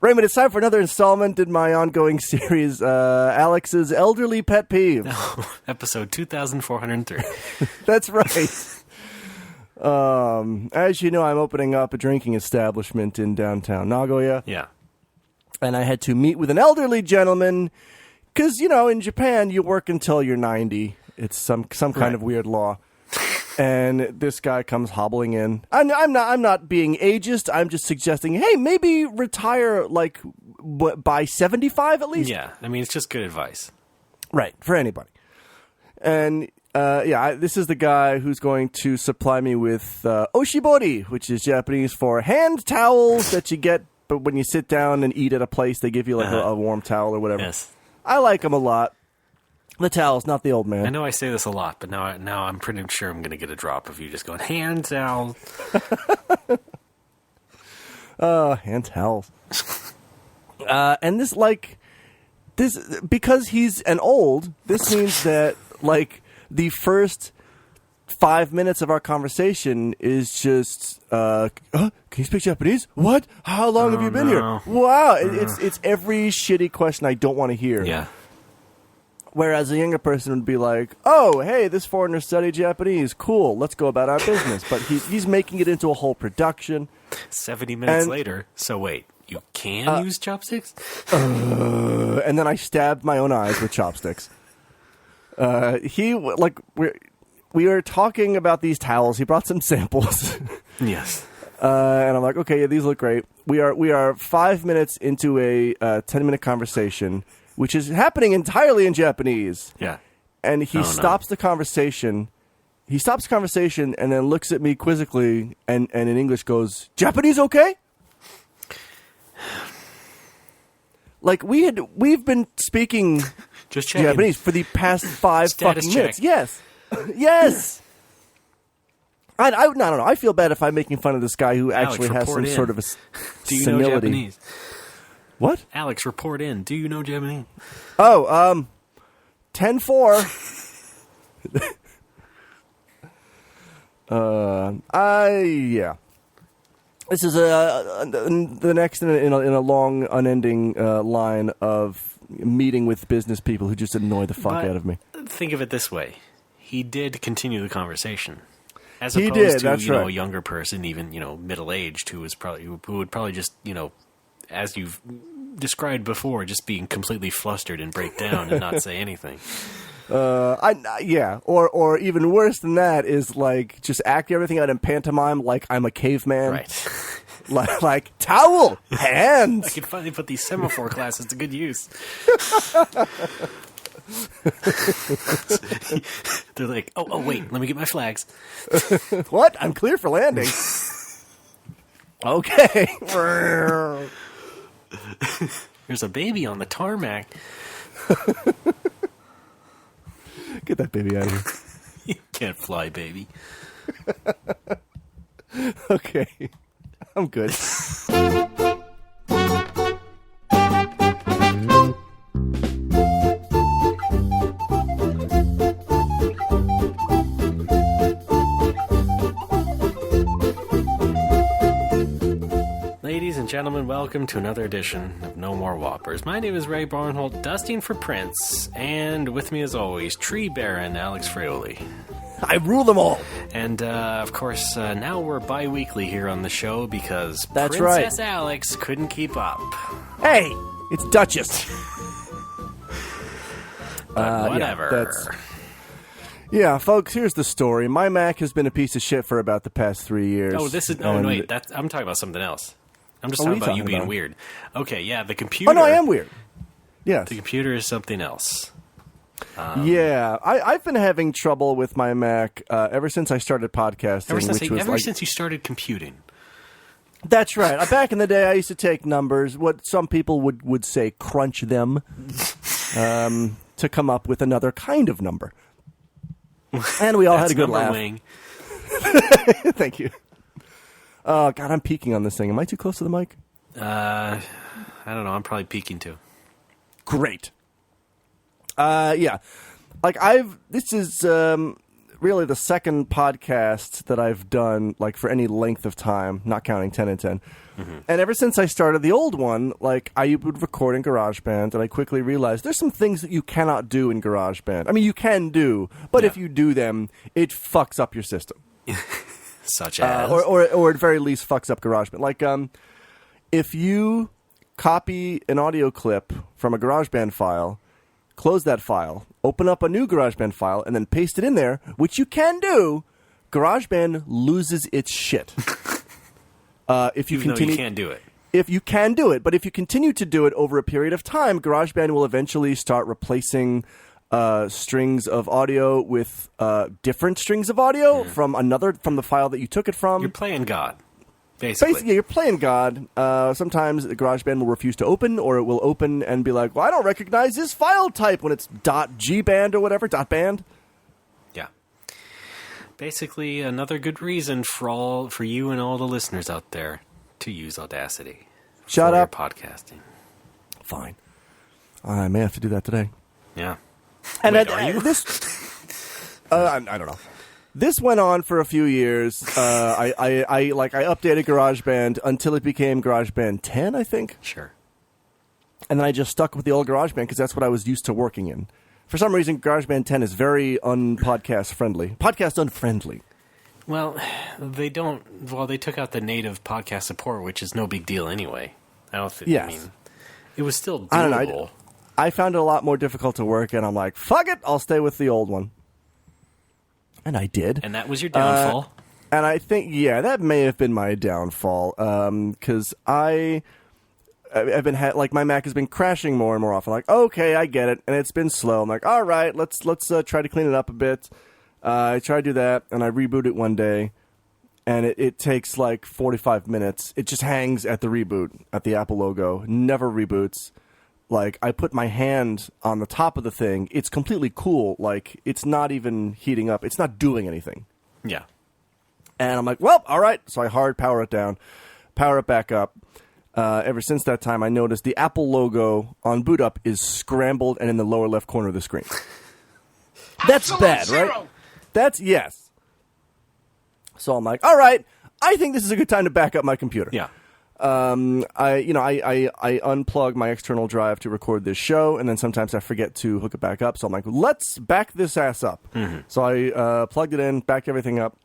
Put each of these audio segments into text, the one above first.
Raymond, it's time for another installment in my ongoing series, Alex's Elderly Pet Peeve. Episode 2403. That's right. As you know, I'm opening up a drinking establishment in downtown Nagoya. Yeah. And I had to meet with an elderly gentleman because, you know, in Japan, you work until you're 90. It's some kind of weird law. And this guy comes hobbling in. I'm not being ageist. I'm just suggesting, hey, maybe retire like by 75 at least. Yeah, I mean, it's just good advice. Right, for anybody. And this is the guy who's going to supply me with oshibori, which is Japanese for hand towels that you get, but when you sit down and eat at a place, they give you like a warm towel or whatever. Yes. I like them a lot. The towels, not the old man. I know I say this a lot, but now I'm pretty sure I'm going to get a drop of you just going, hand towel. Hand towels. And this, because he's an old, this means that, like, the first 5 minutes of our conversation is just, can you speak Japanese? What? How long have you been here? Wow. It's every shitty question I don't want to hear. Yeah. Whereas a younger person would be like, oh, hey, this foreigner studied Japanese. Cool, let's go about our business. But he's making it into a whole production. 70 minutes later. So wait, you can use chopsticks? And then I stabbed my own eyes with chopsticks. We were talking about these towels. He brought some samples. Yes. And I'm like, okay, yeah, these look great. We are 5 minutes into a 10-minute conversation, which is happening entirely in Japanese. Yeah. And he stops the conversation. He stops the conversation and then looks at me quizzically and in English goes, Japanese okay? Like, we've been speaking just checking. Japanese for the past 5 Status fucking check. minutes. Yes. Yes. I don't know. I feel bad if I'm making fun of this guy who Alex, actually has some sort of a Do you senility. know Japanese? What? Alex, report in. Do you know Japanese? Oh, 10-4. Yeah. This is the next in a long, unending line of meeting with business people who just annoy the fuck out of me. Think of it this way: he did continue the conversation, as He opposed did, that's to right. a younger person, even middle aged, who would probably just as you've described before, just being completely flustered and break down and not say anything. Or even worse than that is like just act everything out in pantomime like I'm a caveman. Right. like towel, hands. I can finally put these semaphore classes to good use. They're like, oh, wait, let me get my flags. What? I'm clear for landing. Okay. There's a baby on the tarmac. Get that baby out of here. You can't fly, baby. Okay. I'm good. Ladies and gentlemen, welcome to another edition of No More Whoppers. My name is Ray Barnholt, dusting for Prince, and with me as always, Tree Baron Alex Fraioli. I rule them all. And, of course, now we're bi-weekly here on the show because That's Princess right. Alex couldn't keep up. Hey, it's Duchess. But whatever. Yeah, folks, here's the story. My Mac has been a piece of shit for about the past 3 years. Wait, I'm talking about something else. I'm just talking about you being weird. Okay, yeah, the computer... Oh, no, I am weird. Yes. The computer is something else. Yeah, I've been having trouble with my Mac ever since I started podcasting. Ever since you started computing. That's right. Back in the day, I used to take numbers, what some people would say crunch them, to come up with another kind of number. And we all had a good laugh. Wing. Thank you. Oh, God, I'm peeking on this thing. Am I too close to the mic? I don't know. I'm probably peeking too. Great. Yeah. Like, this is really the second podcast that I've done, like, for any length of time, not counting 10 and 10, And ever since I started the old one, like, I would record in GarageBand, and I quickly realized there's some things that you cannot do in GarageBand. I mean, you can do, but if you do them, it fucks up your system. Such as? Or at very least fucks up GarageBand. Like, if you copy an audio clip from a GarageBand file, close that file, open up a new GarageBand file, and then paste it in there, which you can do, GarageBand loses its shit. If you Even continue, though you can't do it. If you can do it, but if you continue to do it over a period of time, GarageBand will eventually start replacing strings of audio with different strings of audio from the file that you took it from. You're playing God, basically. Basically, you're playing God. Sometimes the GarageBand will refuse to open, or it will open and be like, well, I don't recognize this file type when it's .gband or whatever, .band. Yeah. Basically, another good reason for you and all the listeners out there to use Audacity. Shut up. Podcasting. Fine. I may have to do that today. Yeah. And Wait, are you? I don't know. This went on for a few years. I updated GarageBand until it became GarageBand 10, I think. Sure. And then I just stuck with the old GarageBand because that's what I was used to working in. For some reason, GarageBand 10 is very podcast unfriendly. Well, they took out the native podcast support, which is no big deal anyway. I don't think. Yes. I mean, it was still doable. I don't know. I found it a lot more difficult to work, and I'm like, fuck it, I'll stay with the old one. And I did. And that was your downfall. And I think, that may have been my downfall, because I've been my Mac has been crashing more and more often. Like, okay, I get it, and it's been slow. I'm like, all right, let's try to clean it up a bit. I try to do that, and I reboot it one day, and it takes like 45 minutes. It just hangs at the reboot, at the Apple logo, never reboots. Like, I put my hand on the top of the thing. It's completely cool. Like, it's not even heating up. It's not doing anything. Yeah. And I'm like, well, all right. So I hard power it down, power it back up. Ever since that time, I noticed the Apple logo on boot up is scrambled and in the lower left corner of the screen. That's bad, right? Yes. So I'm like, all right, I think this is a good time to back up my computer. Yeah. I unplug my external drive to record this show, and then sometimes I forget to hook it back up. So I'm like, let's back this ass up. Mm-hmm. So I plugged it in, backed everything up.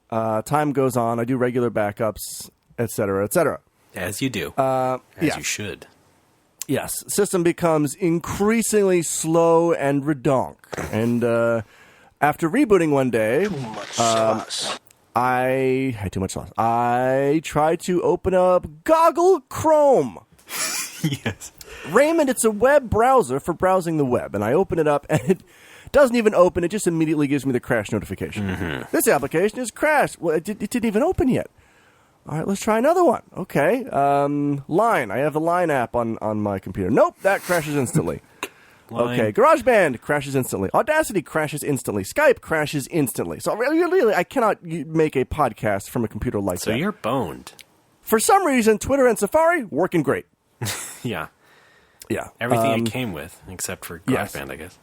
Time goes on. I do regular backups, et cetera, et cetera. As you do. You should. Yes. System becomes increasingly slow and redonk. And after rebooting one day... Too much sauce. I had too much sauce. I tried to open up Goggle Chrome. Yes. Raymond, it's a web browser for browsing the web. And I open it up, and it doesn't even open. It just immediately gives me the crash notification. Mm-hmm. This application is crashed. Well, it didn't even open yet. All right, let's try another one. Okay. Line. I have the Line app on my computer. Nope, that crashes instantly. Line. Okay, GarageBand crashes instantly. Audacity crashes instantly. Skype crashes instantly. So really, I cannot make a podcast from a computer like that. So you're boned. For some reason, Twitter and Safari working great. Yeah. Yeah. Everything it came with, except for GarageBand, yes.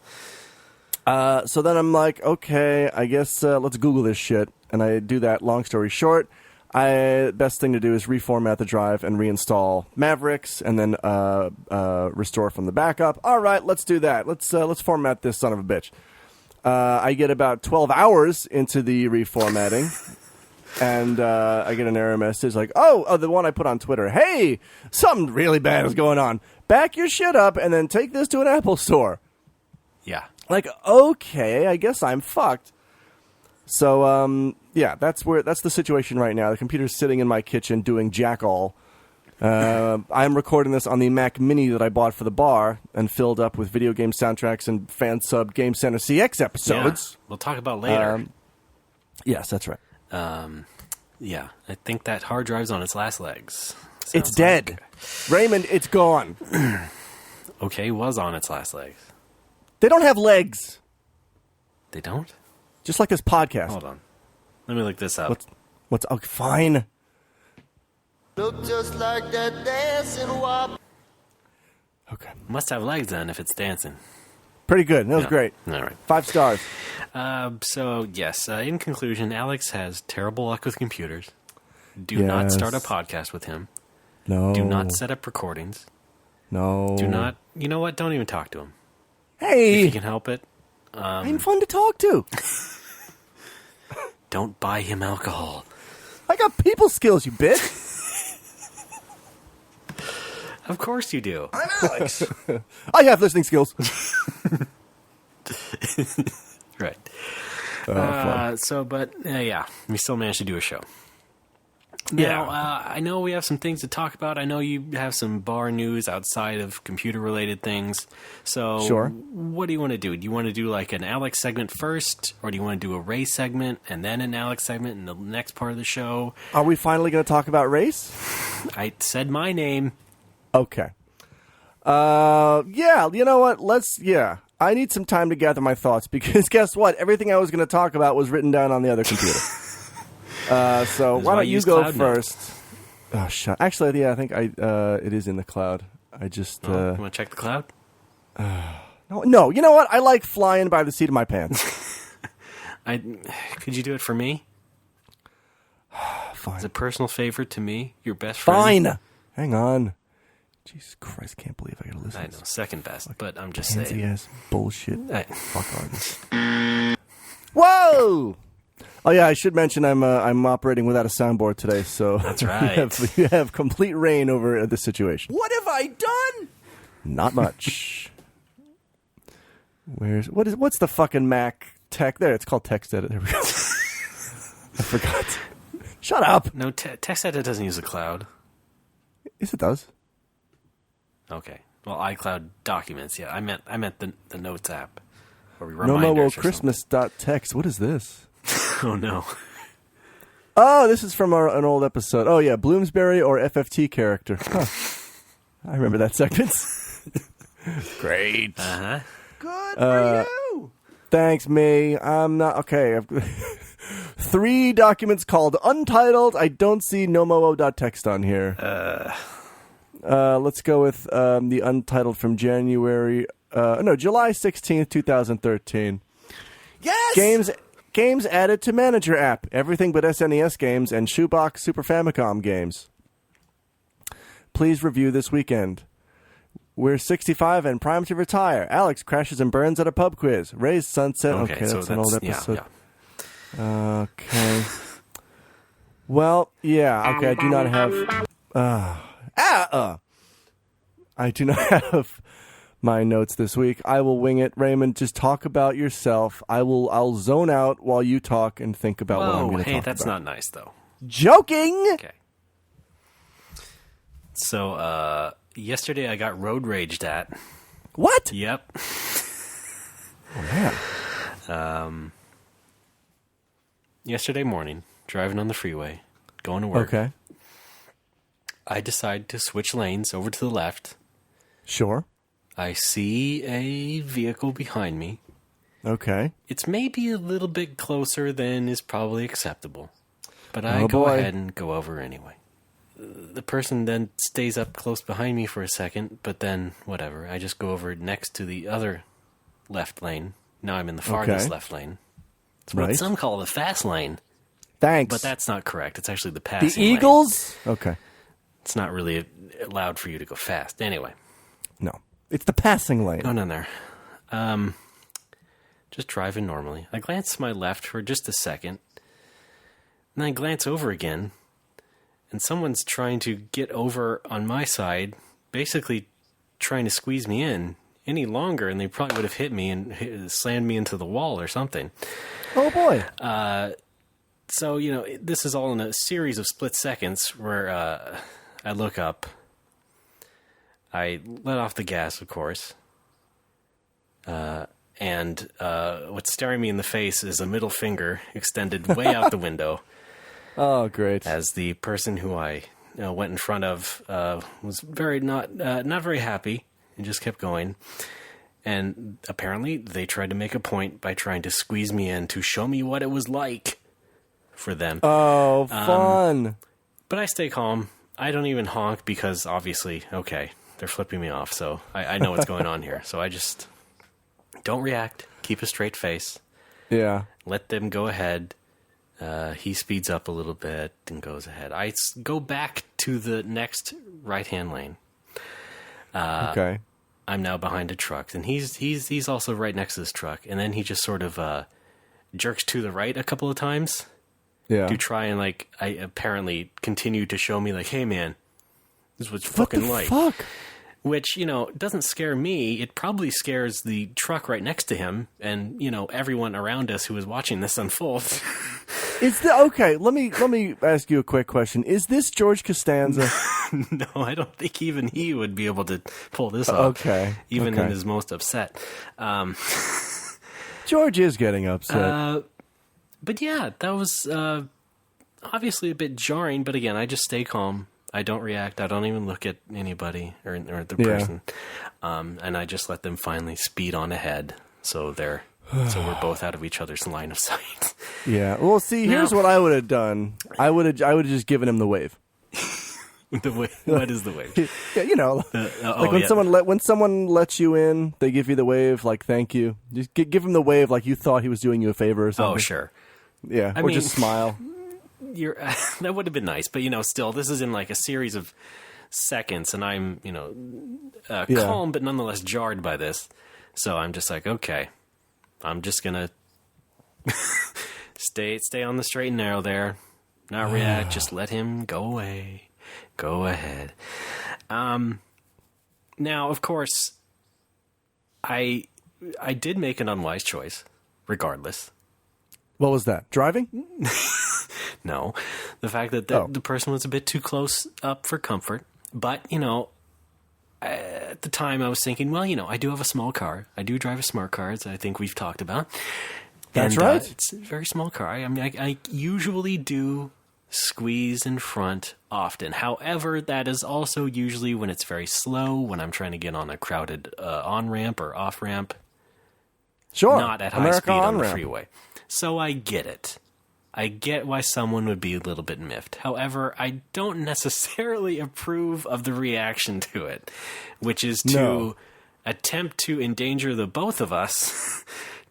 I guess. So then I'm like, okay, I guess let's Google this shit. And I do that. Long story short, best thing to do is reformat the drive and reinstall Mavericks, and then restore from the backup. All right, let's do that. Let's format this son of a bitch. I get about 12 hours into the reformatting, and I get an error message like, oh, the one I put on Twitter. Hey, something really bad is going on. Back your shit up and then take this to an Apple store. Yeah. Like, okay, I guess I'm fucked. So, that's the situation right now. The computer's sitting in my kitchen doing jack all. I'm recording this on the Mac Mini that I bought for the bar and filled up with video game soundtracks and fan sub Game Center CX episodes. Yeah. We'll talk about later. Yes, that's right. Yeah, I think that hard drive's on its last legs. It's dead. Raymond, it's gone. Okay, was on its last legs. They don't have legs. They don't? Just like this podcast. Hold on. Let me look this up. What's oh, fine. Look just like that dancing wop. Okay. Must have legs then if it's dancing. Pretty good. That was great. All right. 5 stars. So, yes, in conclusion, Alex has terrible luck with computers. Do not start a podcast with him. No. Do not set up recordings. No. Do not. You know what? Don't even talk to him. Hey! If you can help it. I'm fun to talk to. Don't buy him alcohol. I got people skills, you bitch. Of course you do. I'm Alex. I have listening skills. Right. Fun. Yeah, we still managed to do a show. Now, I know we have some things to talk about. I know you have some bar news outside of computer-related things. So, Sure. What do you want to do? Do you want to do like an Alex segment first, or do you want to do a Ray segment and then an Alex segment in the next part of the show? Are we finally going to talk about race? I said my name. Okay. Yeah, you know what? I need some time to gather my thoughts because guess what? Everything I was going to talk about was written down on the other computer. So why don't you go first? Oh, shut. Actually, yeah, I think it is in the cloud. I just You want to check the cloud? no. You know what? I like flying by the seat of my pants. Could you do it for me? Fine. As a personal favor to me, your best friend. Fine. Hang on. Jesus Christ, can't believe I got to listen I to know, this second best, but I'm just pansy saying. ass bullshit. I- Fuck artists. Whoa! Oh yeah, I should mention I'm operating without a soundboard today, so That's right. we have complete reign over this situation. What have I done? Not much. What's the fucking Mac tech? There, it's called TextEdit. There we go. I forgot. Shut up. No, TextEdit doesn't use the cloud. Yes, it does. Okay. Well, iCloud Documents. Yeah, I meant the Notes app, where we No reminders Mo or Christmas.text. What is this? something. Oh no. Oh, this is from an old episode. Oh yeah, Bloomsbury or FFT character. Huh. I remember that segment. Great. Uh huh. Good for you. Thanks, me. I'm not okay. I've 3 documents called Untitled. I don't see nomoo.txt on here. Let's go with the Untitled from July 16th, 2013. Yes. Games added to Manager app. Everything but SNES games and Shoebox Super Famicom games. Please review this weekend. We're 65 and primed to retire. Alex crashes and burns at a pub quiz. Ray's sunset. Okay, so that's an old yeah, episode. yeah. Okay. Well, yeah. Okay, I do not have. I do not have my notes this week. I will wing it. Raymond, just talk about yourself. I'll zone out while you talk and think about what I'm Whoa, going to talk hey, about. that's not nice though. Joking. Okay. So, yesterday I got road raged at. What? Yep. Oh man. Yesterday morning, driving on the freeway, going to work. Okay. I decide to switch lanes over to the left. Sure. I see a vehicle behind me. Okay. It's maybe a little bit closer than is probably acceptable. But I Oh, go boy. ahead and go over anyway. The person then stays up close behind me for a second, but then, whatever. I just go over next to the other left lane. Now I'm in the farthest Okay. left lane. It's what Right. some call the fast lane. Thanks. But that's not correct. It's actually the passing the lane. Eagles? Okay. It's not really allowed for you to go fast. Anyway. No. It's the passing lane. Going on there. Just driving normally. I glance to my left for just a second. And I glance over again. And someone's trying to get over on my side, basically trying to squeeze me in any longer, and they probably would have hit me and slammed me into the wall or something. Oh boy. So, this is all in a series of split seconds where I look up. I let off the gas, of course. And what's staring me in the face is a middle finger extended way out the window. Oh, great. As the person who I went in front of was very not very happy and just kept going. And apparently they tried to make a point by trying to squeeze me in to show me what it was like for them. Oh, fun. But I stay calm. I don't even honk because obviously, okay, they're flipping me off. So I know what's going on here. So I just don't react. Keep a straight face. Yeah. Let them go ahead. He speeds up a little bit and goes ahead. I go back to the next right-hand lane. Okay. I'm now behind a truck, and he's also right next to this truck. And then he just sort of jerks to the right a couple of times Yeah. to try and I apparently continue to show me hey man, this is what it's What the fucking like. fuck? Which, doesn't scare me. It probably scares the truck right next to him and, everyone around us who is watching this unfold. Okay, let me ask you a quick question. Is this George Costanza? No, I don't think even he would be able to pull this off. Okay. Even in okay. his most upset. George is getting upset. But yeah, that was obviously a bit jarring. But again, I just stay calm. I don't react. I don't even look at anybody or the person. And I just let them finally speed on ahead. So we're both out of each other's line of sight. Yeah. Well, see, here's what I would have done. I would have just given him the wave. The wave. What is the wave? Yeah, when someone lets you in, they give you the wave, thank you. Just give him the wave like you thought he was doing you a favor or something. Oh, sure. Yeah. I or mean, just smile. That would have been nice, but still, this is in a series of seconds, and I'm calm, but nonetheless jarred by this. So I'm just okay, I'm just gonna stay on the straight and narrow there, not react, just let him go away. Go ahead. Now, of course, I did make an unwise choice, regardless. What was that? Driving? No, the fact that the person was a bit too close up for comfort. But, at the time I was thinking, well, I do have a small car. I do drive a smart car, as I think we've talked about. That's right. It's a very small car. I mean, I usually do squeeze in front often. However, that is also usually when it's very slow, when I'm trying to get on a crowded on-ramp or off-ramp. Sure. Not at high America speed on the on-ramp. freeway. So I get it. I get why someone would be a little bit miffed. However, I don't necessarily approve of the reaction to it, which is to attempt to endanger the both of us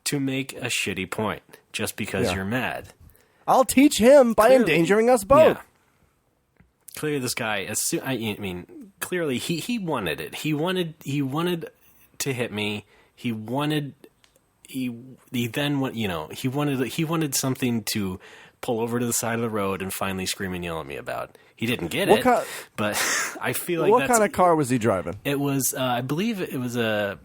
to make a shitty point just because you're mad. I'll teach him by Clearly- endangering us both. Yeah. Clearly, this guy, clearly he wanted it. He wanted to hit me. He wanted something to pull over to the side of the road and finally scream and yell at me about. He didn't get What it, kind- but I feel like What kind of car was he driving? it was. I believe it was I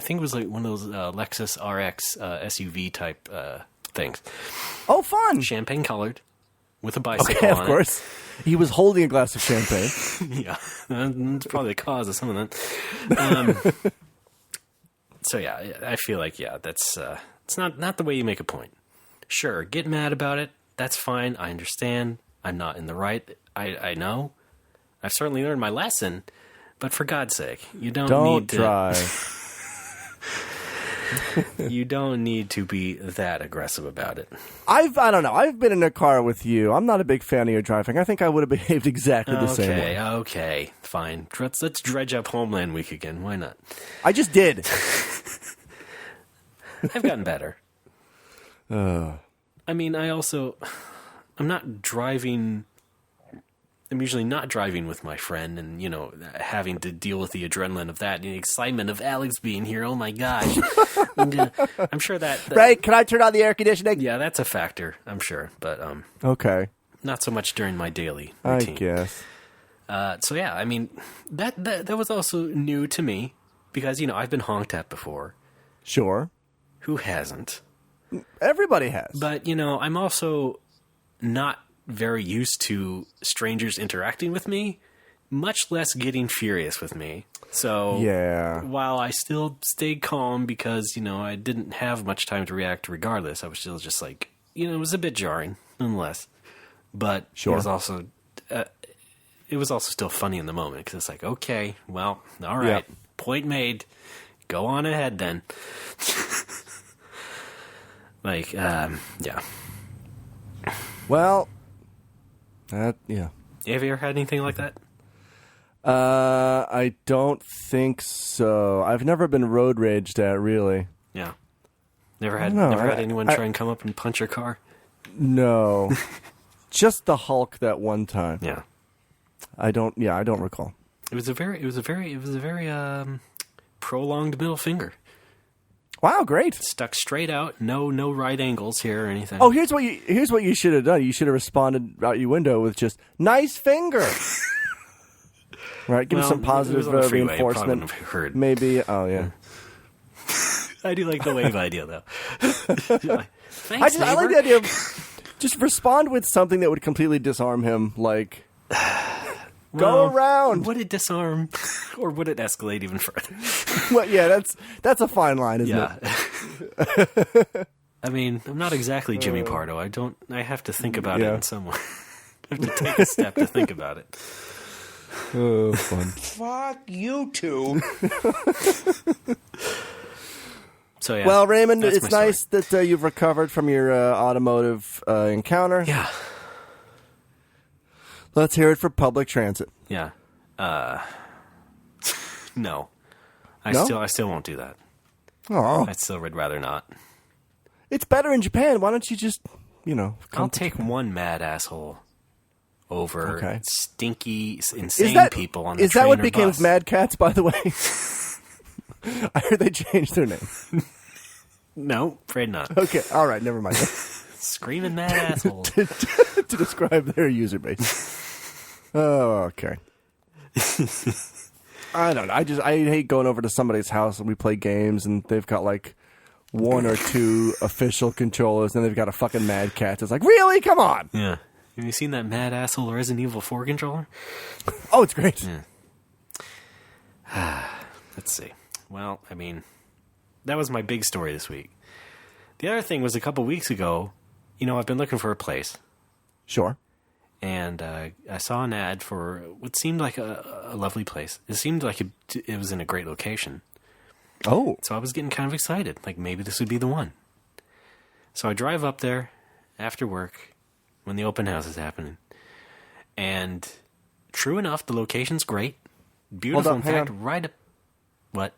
think it was one of those Lexus RX SUV type things, Oh, fun. champagne colored, with a bicycle Okay, on of course. He was holding a glass of champagne. it. Yeah, that's probably the cause of some of that. So yeah, I feel like that's it's not the way you make a point. Sure, get mad about it. That's fine. I understand. I'm not in the right. I know. I've certainly learned my lesson. But for God's sake, you don't Don't need to drive. you don't need to be that aggressive about it. I don't know. I've been in a car with you. I'm not a big fan of your driving. I think I would have behaved exactly the same way. Okay, fine. Let's dredge up Homeland Week again. Why not? I just did. I've gotten better. I mean, I'm not driving. I'm usually not driving with my friend and, having to deal with the adrenaline of that and the excitement of Alex being here. Oh my gosh. And, I'm sure that. Right? Can I turn on the air conditioning? Yeah, that's a factor, I'm sure. But Okay. not so much during my daily I routine. guess. So yeah, I mean, that was also new to me because, I've been honked at before. Sure. Who hasn't? Everybody has. But, I'm also not very used to strangers interacting with me, much less getting furious with me. So Yeah. while I still stayed calm because, I didn't have much time to react regardless, I was still just it was a bit jarring nonetheless. But Sure. it was also still funny in the moment because it's okay, well, all right, Yeah. point made. Go on ahead then. Yeah. Well, yeah. Have you ever had anything like that? I don't think so. I've never been road raged at, really. Yeah. Never had know. anyone try and come up and punch your car? No. Just the Hulk that one time. Yeah. I don't recall. It was a very prolonged middle finger. Wow, great. Stuck straight out, no right angles here or anything. Oh, here's what you should have done. You should have responded out your window with just nice finger. Right, give him some positive it was on the freeway, reinforcement. probably wouldn't have heard. Maybe. Oh yeah. I do like the wave idea though. Thanks, I like the idea of just respond with something that would completely disarm him, like go around. Would it disarm, or would it escalate even further? Well, yeah, that's a fine line, isn't Yeah. it? I mean, I'm not exactly Jimmy Pardo. I have to think about it Yeah. in some way. I have to take a step to think about it. Oh, fun. Fuck you two. So yeah. Well, Raymond, that's it's my story. nice that you've recovered from your automotive encounter. Yeah. Let's hear it for public transit. Yeah. No. No? I still won't do that. Oh, I still would rather not. it's better in Japan. Why don't you just, come I'll to take Japan? one mad asshole over Okay. stinky, insane Is that people on the is train that what or became bus. Mad Cats? By the way, I heard they changed their name. No, afraid not. Okay, all right, never mind. Screaming mad asshole. To describe their user base. Oh, okay. I don't know. I hate going over to somebody's house and we play games and they've got like one or two official controllers and they've got a fucking Mad Cat. It's like, really? Come on. Yeah. Have you seen that mad asshole Resident Evil 4 controller? Oh, it's great. Let's see. Well, I mean, that was my big story this week. The other thing was a couple weeks ago, I've been looking for a place. Sure. And I saw an ad for what seemed like a lovely place. It seemed like it was in a great location. Oh. So I was getting kind of excited. Like, maybe this would be the one. So I drive up there after work when the open house is happening. And true enough, the location's great. Beautiful. Hold on, In hang fact, right up... What?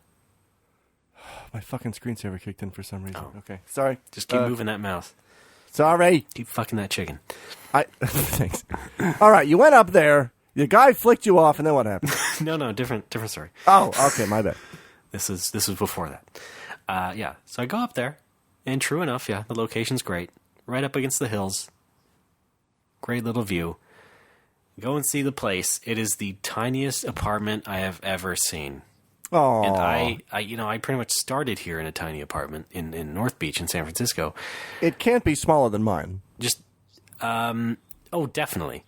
My fucking screensaver kicked in for some reason. Oh. Okay. Sorry. Just keep moving that mouse. Sorry. Keep fucking that chicken. Thanks. All right, you went up there. The guy flicked you off, and then what happened? No, different story. Oh, okay, my bad. This was before that. Yeah. So I go up there, and true enough, yeah, the location's great. Right up against the hills. Great little view. Go and see the place. It is the tiniest apartment I have ever seen. Oh, And I pretty much started here in a tiny apartment in North Beach in San Francisco. it can't be smaller than mine. Just, definitely.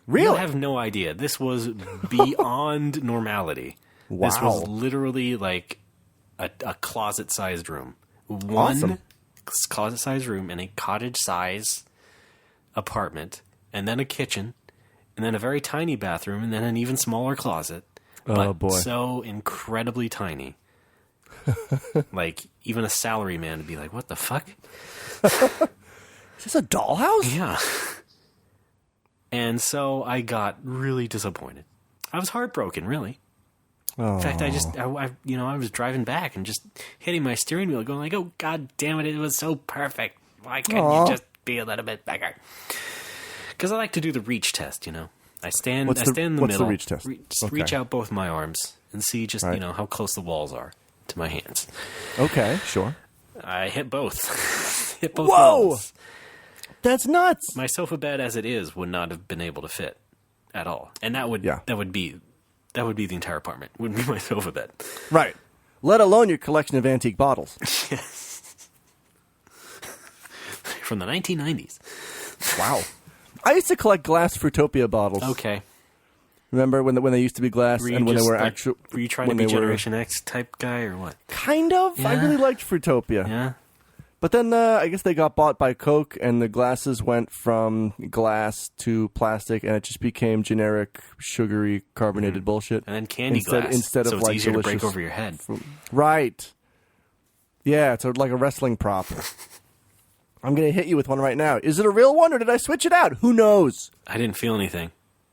Really? You have no idea. This was beyond normality. This was Wow. literally like a closet-sized room. One Awesome. closet-sized room in a cottage-size apartment, and then a kitchen, and then a very tiny bathroom, and then an even smaller closet. Oh, But boy. so incredibly tiny. Like, even a salary man would be like, what the fuck? Is this a dollhouse? Yeah. And so I got really disappointed. I was heartbroken, really. Oh. In fact, I was driving back and just hitting my steering wheel, going like, "Oh God damn it! It was so perfect. Why couldn't Aw. you just be a little bit bigger?" Because I like to do the reach test. I stand in the what's the middle, reach test? just Okay. reach out both my arms and see just Right. how close the walls are to my hands. Okay, sure. I hit both. Hit both Whoa! walls. That's nuts. My sofa bed, as it is, would not have been able to fit at all, and that would be the entire apartment. Wouldn't be my sofa bed. Right. Let alone your collection of antique bottles. From the 1990s. Wow. I used to collect glass Fruitopia bottles. Okay. Remember when they used to be glass Were you and when they just, were like, actual? Were you trying to when be they were- Generation X type guy or what? Kind of. I Yeah. really liked Fruitopia. Yeah. But then I guess they got bought by Coke, and the glasses went from glass to plastic, and it just became generic, sugary, carbonated bullshit. And then candy glass. instead so of it's like easier delicious to break over your head. Right. Yeah, it's like a wrestling prop. I'm going to hit you with one right now. Is it a real one, or did I switch it out? Who knows? I didn't feel anything.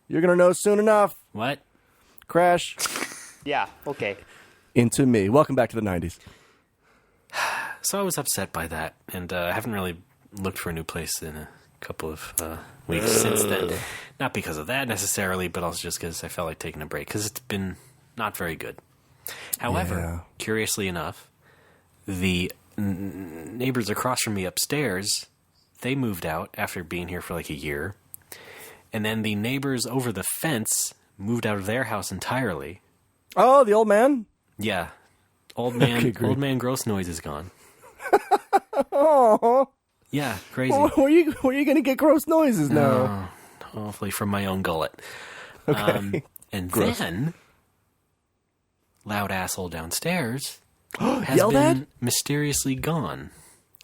You're going to know soon enough. What? Crash Yeah, okay. into me. Welcome back to the 90s. So I was upset by that, and I haven't really looked for a new place in a couple of weeks since then. Not because of that necessarily, but also just because I felt like taking a break because it's been not very good. However, curiously enough, the neighbors across from me upstairs, they moved out after being here for like a year. And then the neighbors over the fence moved out of their house entirely. Oh, the old man? Yeah. Old man Okay, great. old man gross noise is gone. Oh, Yeah, crazy. where are you going to get gross noises now? Hopefully from my own gullet. Okay. And Gross. then loud asshole downstairs has Yelled been at? mysteriously gone.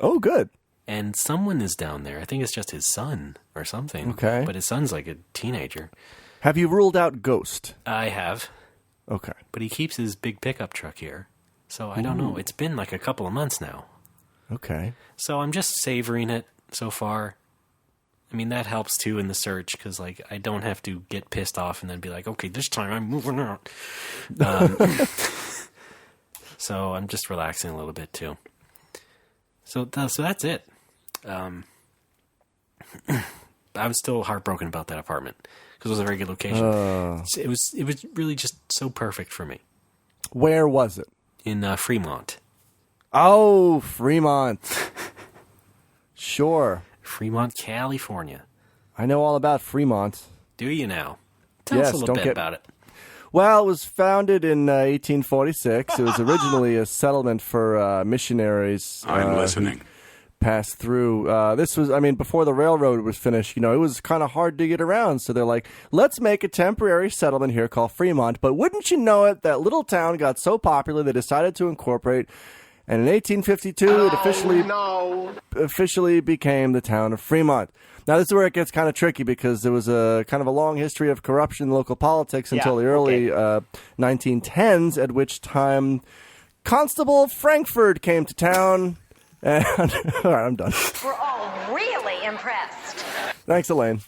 Oh, good. And someone is down there. I think it's just his son or something. Okay. But his son's like a teenager. Have you ruled out ghost? I have. Okay. But he keeps his big pickup truck here. So I don't know. It's been like a couple of months now. Okay. So I'm just savoring it so far. I mean, that helps too in the search because, like, I don't have to get pissed off and then be like, okay, this time I'm moving out. So I'm just relaxing a little bit too. So that's it. I was still heartbroken about that apartment because it was a very good location. It was really just so perfect for me Where was it? in Fremont. Oh, Fremont. Sure. Fremont, California. I know all about Fremont. Do you now? Tell Yes, us a little don't bit get- about it. Well, it was founded in 1846. It was originally a settlement for missionaries. I'm listening. who Passed through. This was, I mean, before the railroad was finished, it was kind of hard to get around. So they're like, let's make a temporary settlement here called Fremont. But wouldn't you know it, that little town got so popular they decided to incorporate. And in 1852, it officially became the town of Fremont. Now, this is where it gets kind of tricky because there was a kind of a long history of corruption in local politics until the early 1910s, at which time Constable Frankfurt came to town. And all right, I'm done. We're all really impressed. Thanks, Elaine.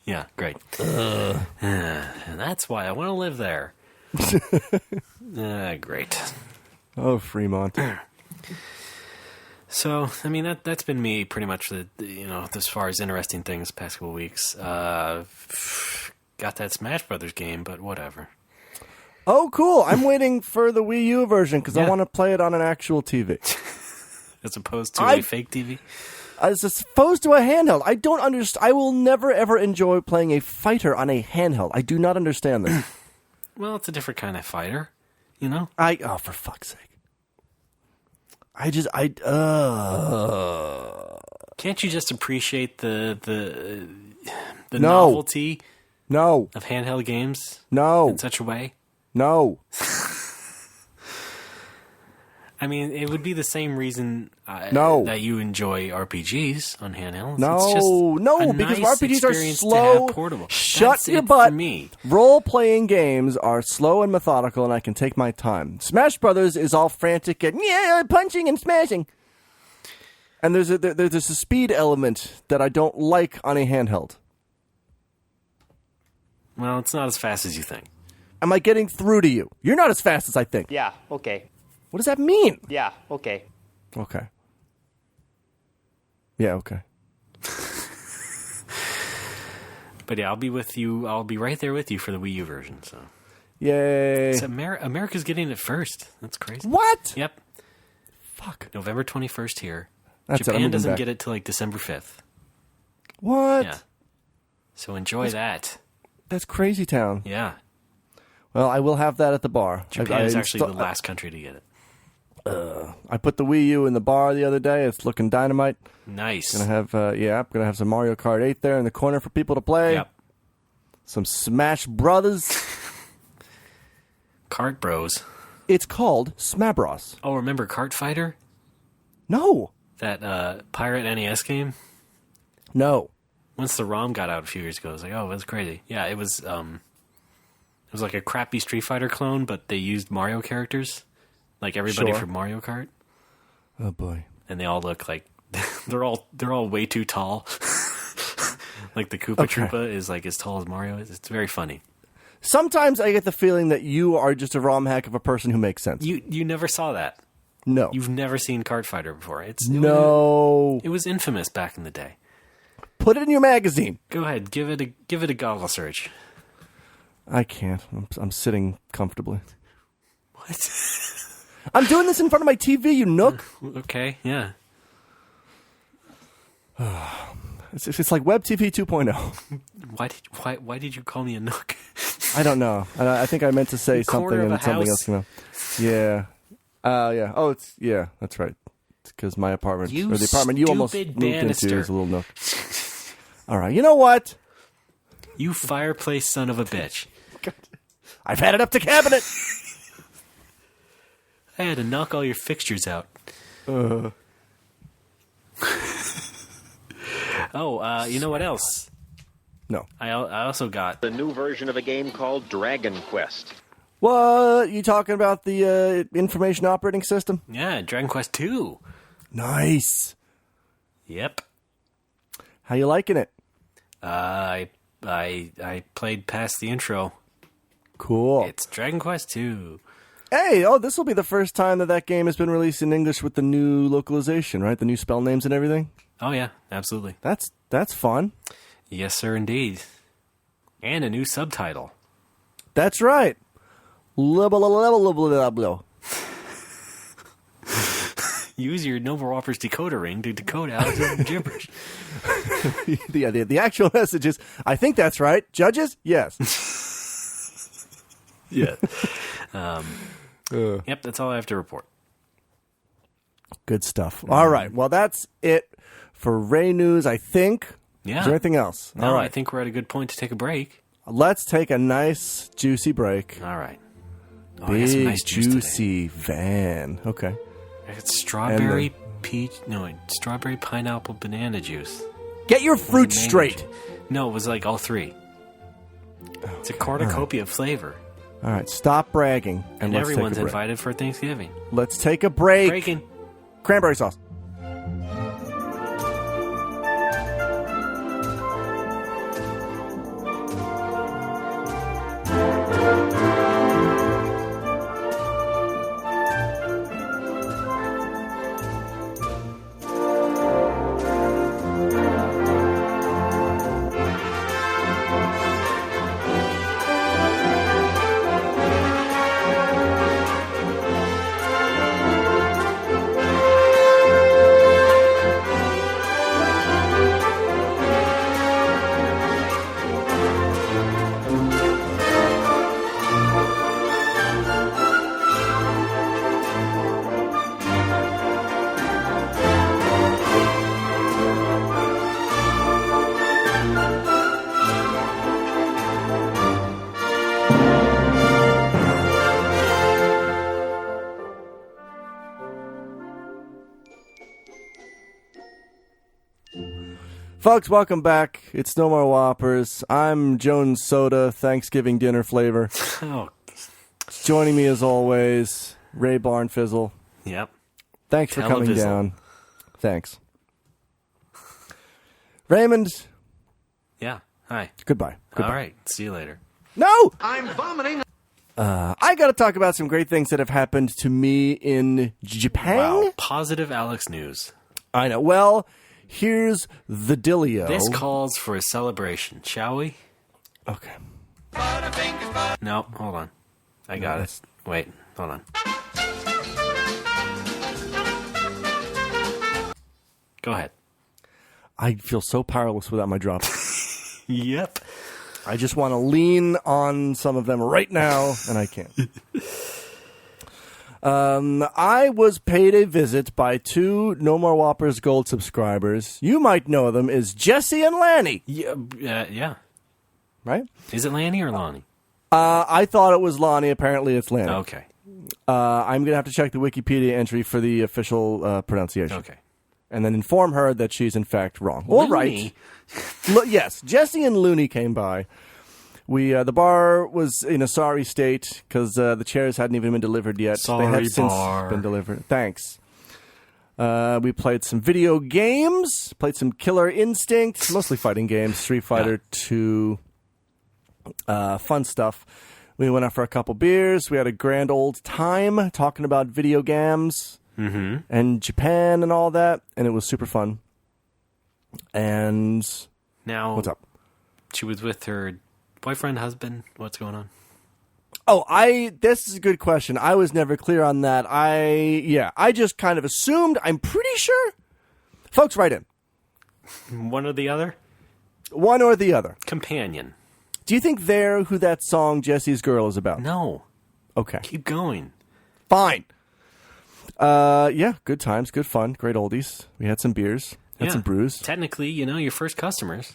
Yeah, great. And that's why I want to live there. Great. Oh, Fremont. So, I mean, that's been me pretty much, as far as interesting things the past couple of weeks. Got that Smash Brothers game, but whatever. Oh, cool. I'm waiting for the Wii U version because I Yeah. want to play it on an actual TV. As opposed to a fake TV. As opposed to a handheld. I don't understand. I will never, ever enjoy playing a fighter on a handheld. I do not understand this. Well, it's a different kind of fighter, Oh, for fuck's sake. Can't you just appreciate the No. novelty No. of handheld games No. in such a way? No. I mean, it would be the same reason No. that you enjoy RPGs on handhelds. No, It's just no, a because nice RPGs are experience to slow. have portable. Shut That's your it butt. For me. Role-playing games are slow and methodical, and I can take my time. Smash Brothers is all frantic and punching and smashing. And there's a speed element that I don't like on a handheld. Well, it's not as fast as you think. Am I getting through to you? You're not as fast as I think. Yeah, okay. What does that mean? Yeah, okay. Okay. Yeah, okay. But yeah, I'll be with you. I'll be right there with you for the Wii U version. So Yay. it's America's getting it first. That's crazy. What? Yep, Fuck. November 21st here. That's it, I'm Japan moving doesn't back. get it till like December 5th. What? Yeah. So enjoy that. That's crazy town. Yeah. Well, I will have that at the bar. Japan is actually insta- the last country to get it. I put the Wii U in the bar the other day. It's looking dynamite. Nice. Gonna have I'm gonna have some Mario Kart 8 there in the corner for people to play. Yep. Some Smash Brothers. Kart Bros. It's called Smabros. Oh, remember Kart Fighter? No. That pirate NES game? No. Once the ROM got out a few years ago, I was like, oh, that's crazy. Yeah, it was like a crappy Street Fighter clone, but they used Mario characters. Like everybody Sure. from Mario Kart. Oh boy. And they all look like they're all way too tall. Like the Koopa Troopa is like as tall as Mario is. It's very funny. Sometimes I get the feeling that you are just a ROM hack of a person who makes sense. You never saw that. No. You've never seen Card Fighter before. No. It was infamous back in the day. Put it in your magazine. Go ahead, give it a Google search. I can't. I'm sitting comfortably. What? I'm doing this in front of my TV, you nook. Okay, yeah. It's like Web TV 2.0. Why did you call me a nook? I don't know. I think I meant to say something corner of and a something house. else came out. Yeah. Yeah. Oh, that's right. It's because my apartment, You or the apartment you almost stupid moved into banister. is a little nook. All right. You know what? You fireplace son of a bitch. I've had it up to cabinet. I had to knock all your fixtures out. Oh, you know what else? No. I also got The new version of a game called Dragon Quest. What? You talking about the information operating system? Dragon Quest II. Nice. Yep. How you liking it? I played past the intro. Cool. It's Dragon Quest II. Hey, this will be the first time that game has been released in English with the new localization, right? The new spell names and everything. Oh yeah, absolutely. That's fun. Yes, sir, indeed. And a new subtitle. That's right. Level. Use your Nova Whoppers decoder ring to decode Alex's gibberish. The actual message is, I think that's right. Judges? Yes. Yeah. Yep, that's all I have to report. Good stuff. All right. Well, that's it for Ray News, I think. Yeah. Is there anything else? No, All right. I think we're at a good point to take a break. Let's take a nice, juicy break. All right. Oh, I got some Big, nice juice today. juicy van. Okay. I got strawberry strawberry pineapple banana juice. Get your fruit Mango straight. juice. No, it was like all three. It's a cornucopia of flavor. All right. Stop bragging. And let's everyone's take a break. invited for Thanksgiving. Let's take a break. Breaking. Cranberry sauce. Folks, welcome back. It's No More Whoppers. I'm Jones Soda, Thanksgiving dinner flavor. Oh, Joining me as always, Ray Barnfizzle. yep. Thanks for coming Televizzle. down. Thanks. Raymond, Yeah. Hi. goodbye. All right. See you later. No! I'm vomiting. I got to talk about some great things that have happened to me in Japan. Wow. Positive Alex news. I know. Well, here's the dealio. This calls for a celebration, shall we? Okay. No, hold on. I got No, it. Wait, hold on. Go ahead. I feel so powerless without my drop. Yep. I just want to lean on some of them right now, and I can't. I was paid a visit by two No More Whoppers Gold subscribers. You might know them as Jesse and Lanny, Yeah. Yeah. right? Is it Lanny or Lonnie? I thought it was Lonnie. Apparently, it's Lanny. Okay. I'm going to have to check the Wikipedia entry for the official pronunciation. Okay. And then inform her that she's in fact wrong. All right. Looney? Yes, Jesse and Looney came by. The bar was in a sorry state because the chairs hadn't even been delivered yet. They Sorry, have since bar. been delivered. Thanks. We played some video games, played some Killer Instinct, mostly fighting games, Street Fighter 2, fun stuff. We went out for a couple beers. We had a grand old time talking about video games. and Japan and all that, and it was super fun. And Now, what's up? She was with her boyfriend, husband. What's going on? Oh, this is a good question. I was never clear on that. I just kind of assumed. I'm pretty sure. Folks, write in. One or the other? One or the other. Companion. Do you think they're who that song Jesse's Girl is about? No. Okay. Keep going. Fine. Yeah, good times, good fun, great oldies. We had some beers, had some brews. Technically, your first customers.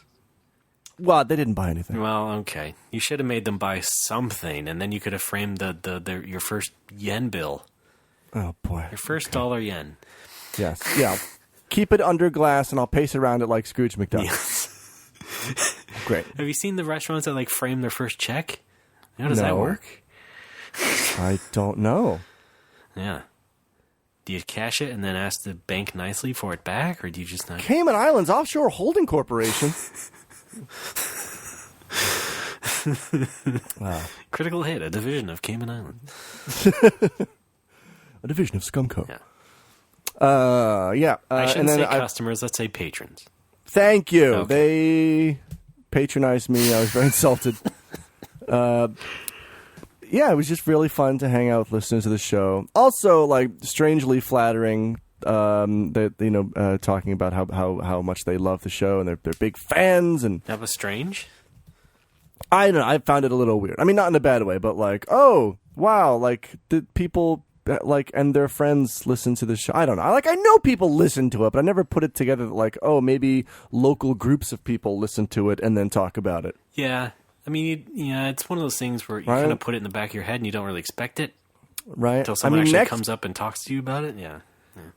Well, they didn't buy anything. Well, okay. You should have made them buy something, and then you could have framed your first yen bill. Oh, boy. Your first dollar yen. Yes. Yeah. Keep it under glass, and I'll pace around it like Scrooge McDuck. Yes. Great. Have you seen the restaurants that frame their first check? How does that No. work? I don't know. Yeah. Do you cash it and then ask the bank nicely for it back, or do you just not? Cayman Islands Offshore Holding Corporation. Wow. Critical Hit, a division of Cayman Islands. A division of Scumco. Yeah. Yeah. I and shouldn't then say customers, let's say patrons. Thank you. Okay. They patronized me. I was very insulted. Yeah, it was just really fun to hang out with listeners of the show. Also, strangely flattering. That talking about how much they love the show and they're big fans, and That was strange. I don't know. I found it a little weird. I mean, not in a bad way, but oh wow, the people and their friends listen to the show. I don't know. I know people listen to it, but I never put it together that maybe local groups of people listen to it and then talk about it. Yeah. I mean, it's one of those things where you Right. kind of put it in the back of your head and you don't really expect it Right? until someone actually comes up and talks to you about it. Yeah.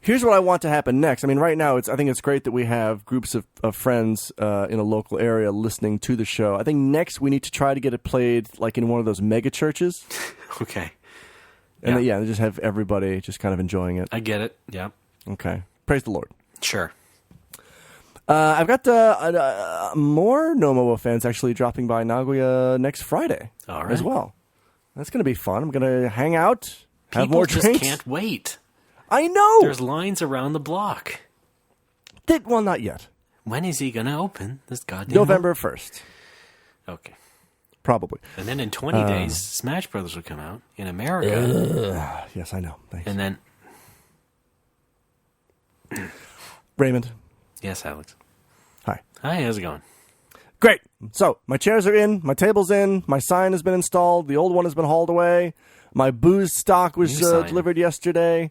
Here's what I want to happen next. I mean, right now, I think it's great that we have groups of friends in a local area listening to the show. I think next we need to try to get it played in one of those mega churches. Okay. And then just have everybody just kind of enjoying it. I get it. Yeah. Okay. Praise the Lord. Sure. I've got more Nomoa fans actually dropping by Nagoya next Friday All right. as well. That's going to be fun. I'm going to hang out, have People more just drinks. can't wait. I know. There's lines around the block. Well, not yet. When is he going to open this goddamn November 1st, Okay. probably. And then in 20 days, Smash Brothers will come out in America. Yes, I know. Thanks. And then, Raymond, yes, Alex. hi. Hi, how's it going? Great. So, my chairs are in, my table's in, my sign has been installed, the old one has been hauled away, my booze stock was New sign. delivered yesterday.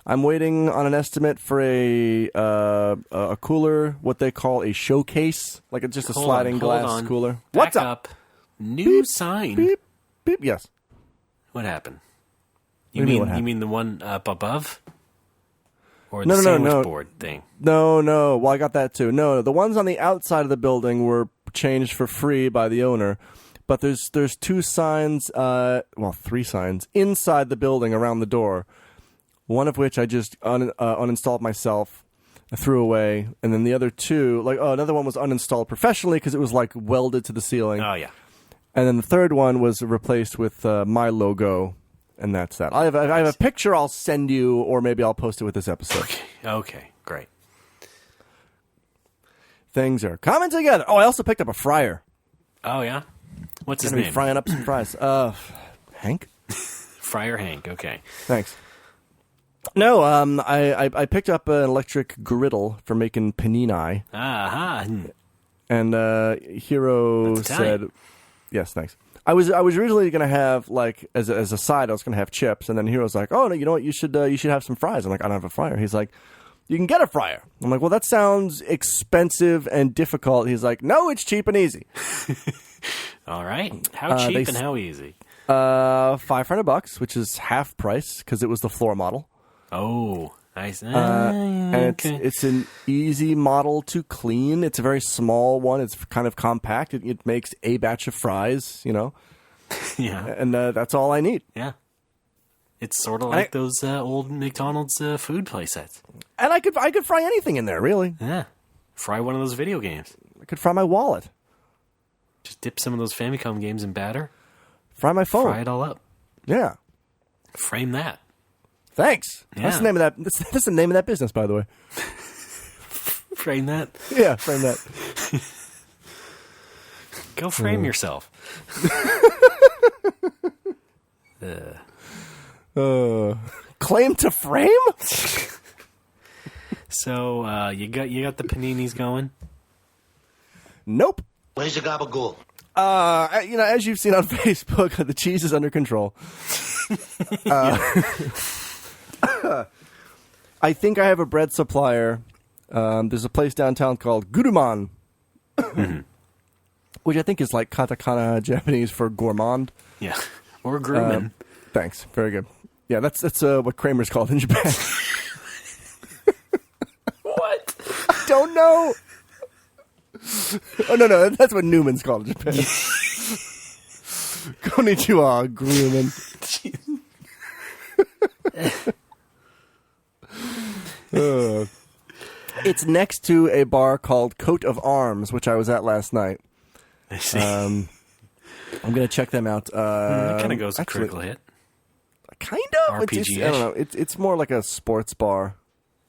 I'm waiting on an estimate for a cooler, what they call a showcase, just a Hold sliding on, glass hold on. cooler. Back What's up? New sign. Beep, beep, yes. What happened? What do you mean, what You happened? mean the one up above? Or No, the no, no, sandwich no. board thing? No. Well, I got that too. No, the ones on the outside of the building were changed for free by the owner. But there's two signs, three signs inside the building around the door. One of which I just uninstalled myself, threw away, and then the other two, another one was uninstalled professionally because it was welded to the ceiling. Oh, yeah. And then the third one was replaced with my logo, and that's that. I have a picture I'll send you, or maybe I'll post it with this episode. Okay, great. Things are coming together. Oh, I also picked up a fryer. Oh, yeah? What's his Gonna be name? frying up some fries. Hank? Friar Hank, okay. Thanks. No, I picked up an electric griddle for making panini, Aha. and Hero That's said, Italian. "Yes, thanks." I was originally gonna have as a side, I was gonna have chips, and then Hero's like, "Oh no, you know what? You should have some fries." I'm like, "I don't have a fryer." He's like, "You can get a fryer." I'm like, "Well, that sounds expensive and difficult." He's like, "No, it's cheap and easy." All right. How cheap and how easy? $500, which is half price because it was the floor model. Oh, nice. And okay. it's an easy model to clean. It's a very small one. It's kind of compact. It makes a batch of fries, Yeah. and that's all I need. Yeah. It's sort of like those old McDonald's food play sets. And I could fry anything in there, really. Yeah. Fry one of those video games. I could fry my wallet, Just dip some of those Famicom games in batter. fry my phone. Fry it all up. Yeah. Frame that. Thanks. Yeah. That's the name of that. That's the name of that business, by the way. Frame that. Yeah, frame that. Go frame yourself. Claim to frame? So you got the paninis going. Nope. Where's your gabagool? As you've seen on Facebook, the cheese is under control. I think I have a bread supplier. There's a place downtown called Guruman, which I think is like katakana Japanese for gourmand. Yeah, or grooming. Thanks. Very good. Yeah, that's what Kramer's called in Japan. What? Don't know. Oh, no, that's what Newman's called in Japan. Konnichiwa, Grumman. It's next to a bar called Coat of Arms, which I was at last night. I see. I'm going to check them out. That kind of goes with actually, Critical Hit. Kind of. RPG-ish? I don't know. It's more like a sports bar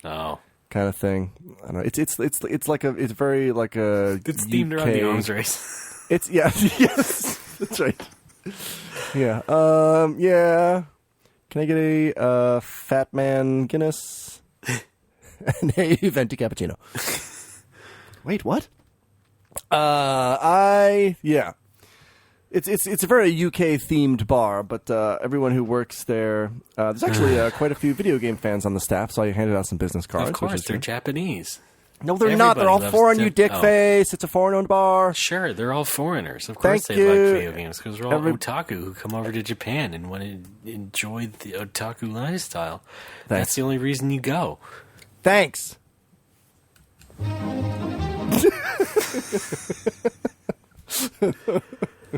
Oh. kind of thing. I don't know. It's very like a. It's themed around the arms race. It's yes, that's right. Yeah. Yeah. Can I get a Fat Man Guinness and a venti cappuccino? Wait, what? Yeah. It's a very UK themed bar, but everyone who works there, there's actually quite a few video game fans on the staff, so I handed out some business cards. Of course, which is they're good. Japanese. No, they're not. They're all Everybody foreign, loves you to- dickface. It's a foreign-owned bar. Sure, they're all foreigners. Of course Thank they like you. video games because they're all otaku who come over to Japan and want to enjoy the otaku lifestyle. Thanks. That's the only reason you go. Thanks.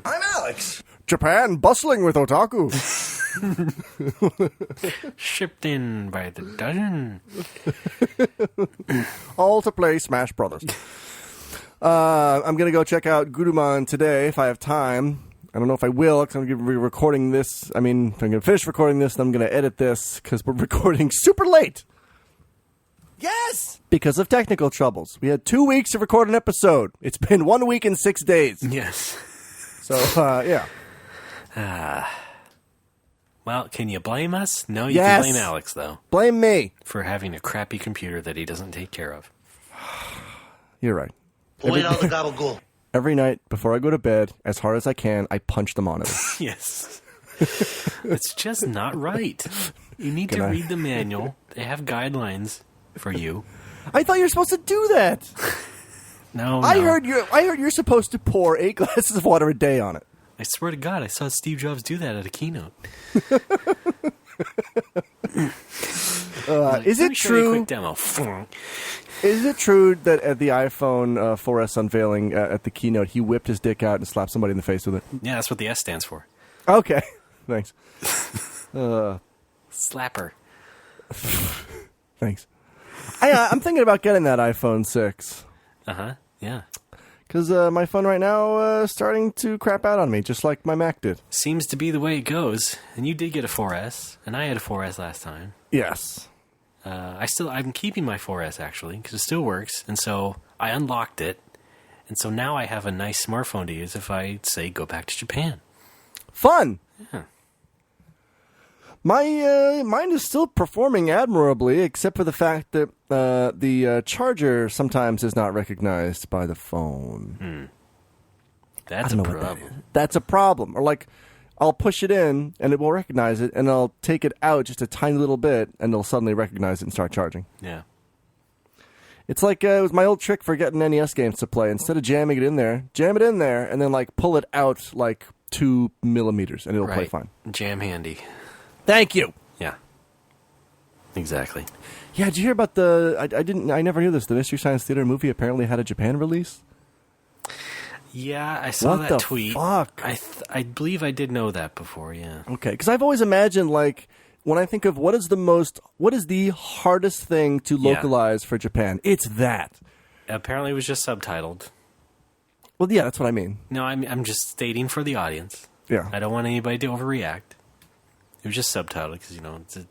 I'm Alex. Japan bustling with otaku. Shipped in by the dozen. All to play Smash Brothers. I'm going to go check out Guruman today if I have time. I don't know if I will because I'm going to be recording this. I mean, I'm going to finish recording this and I'm going to edit this because we're recording super late. Yes! Because of technical troubles. We had 2 weeks to record an episode. It's been 1 week and 6 days. Yes. So, yeah. Well, can you blame us? No, you Yes. can blame Alex, though, Blame me. for having a crappy computer that he doesn't take care of. You're right. Point out the gabagool. Every night before I go to bed, as hard as I can, I punch the monitor. Yes. It's just not right. You need to I- read the manual. They have guidelines for you. I thought you were supposed to do that. No, I no. heard you're supposed to pour 8 glasses of water a day on it. I swear to God, I saw Steve Jobs do that at a keynote. Is Let it me show you a true? quick demo. Is it true that at the iPhone 4S unveiling at the keynote, he whipped his dick out and slapped somebody in the face with it? Yeah, that's what the S stands for. Okay, thanks. Slapper. Thanks. I'm thinking about getting that iPhone 6 Uh-huh. Yeah. because my phone right now is starting to crap out on me, just like my Mac did. Seems to be the way it goes. And you did get a 4S, and I had a 4S last time. Yes. I'm keeping my 4S actually because it still works, and so I unlocked it, and so now I have a nice smartphone to use if I say go back to Japan. Fun. Yeah. Mine is still performing admirably, except for the fact that the charger sometimes is not recognized by the phone. That's I a don't know what that problem. is. That's a problem. Or like, I'll push it in and it will recognize it, and I'll take it out just a tiny little bit, and it'll suddenly recognize it and start charging. Yeah. It's like it was my old trick for getting NES games to play. Instead of jamming it in there, jam it in there, and then like pull it out like 2 millimeters, and it'll play Right. fine. Jam handy. Thank you. Yeah. Exactly. Yeah, did you hear about I never knew this. The Mystery Science Theater movie apparently had a Japan release. Yeah, I saw What that the tweet. fuck? I believe I did know that before, yeah. Okay, because I've always imagined like when I think of what is the hardest thing to Yeah. localize for Japan, it's that. Apparently it was just subtitled. Well, yeah, that's what I mean. No, I'm just stating for the audience. Yeah. I don't want anybody to overreact. It was just subtitled because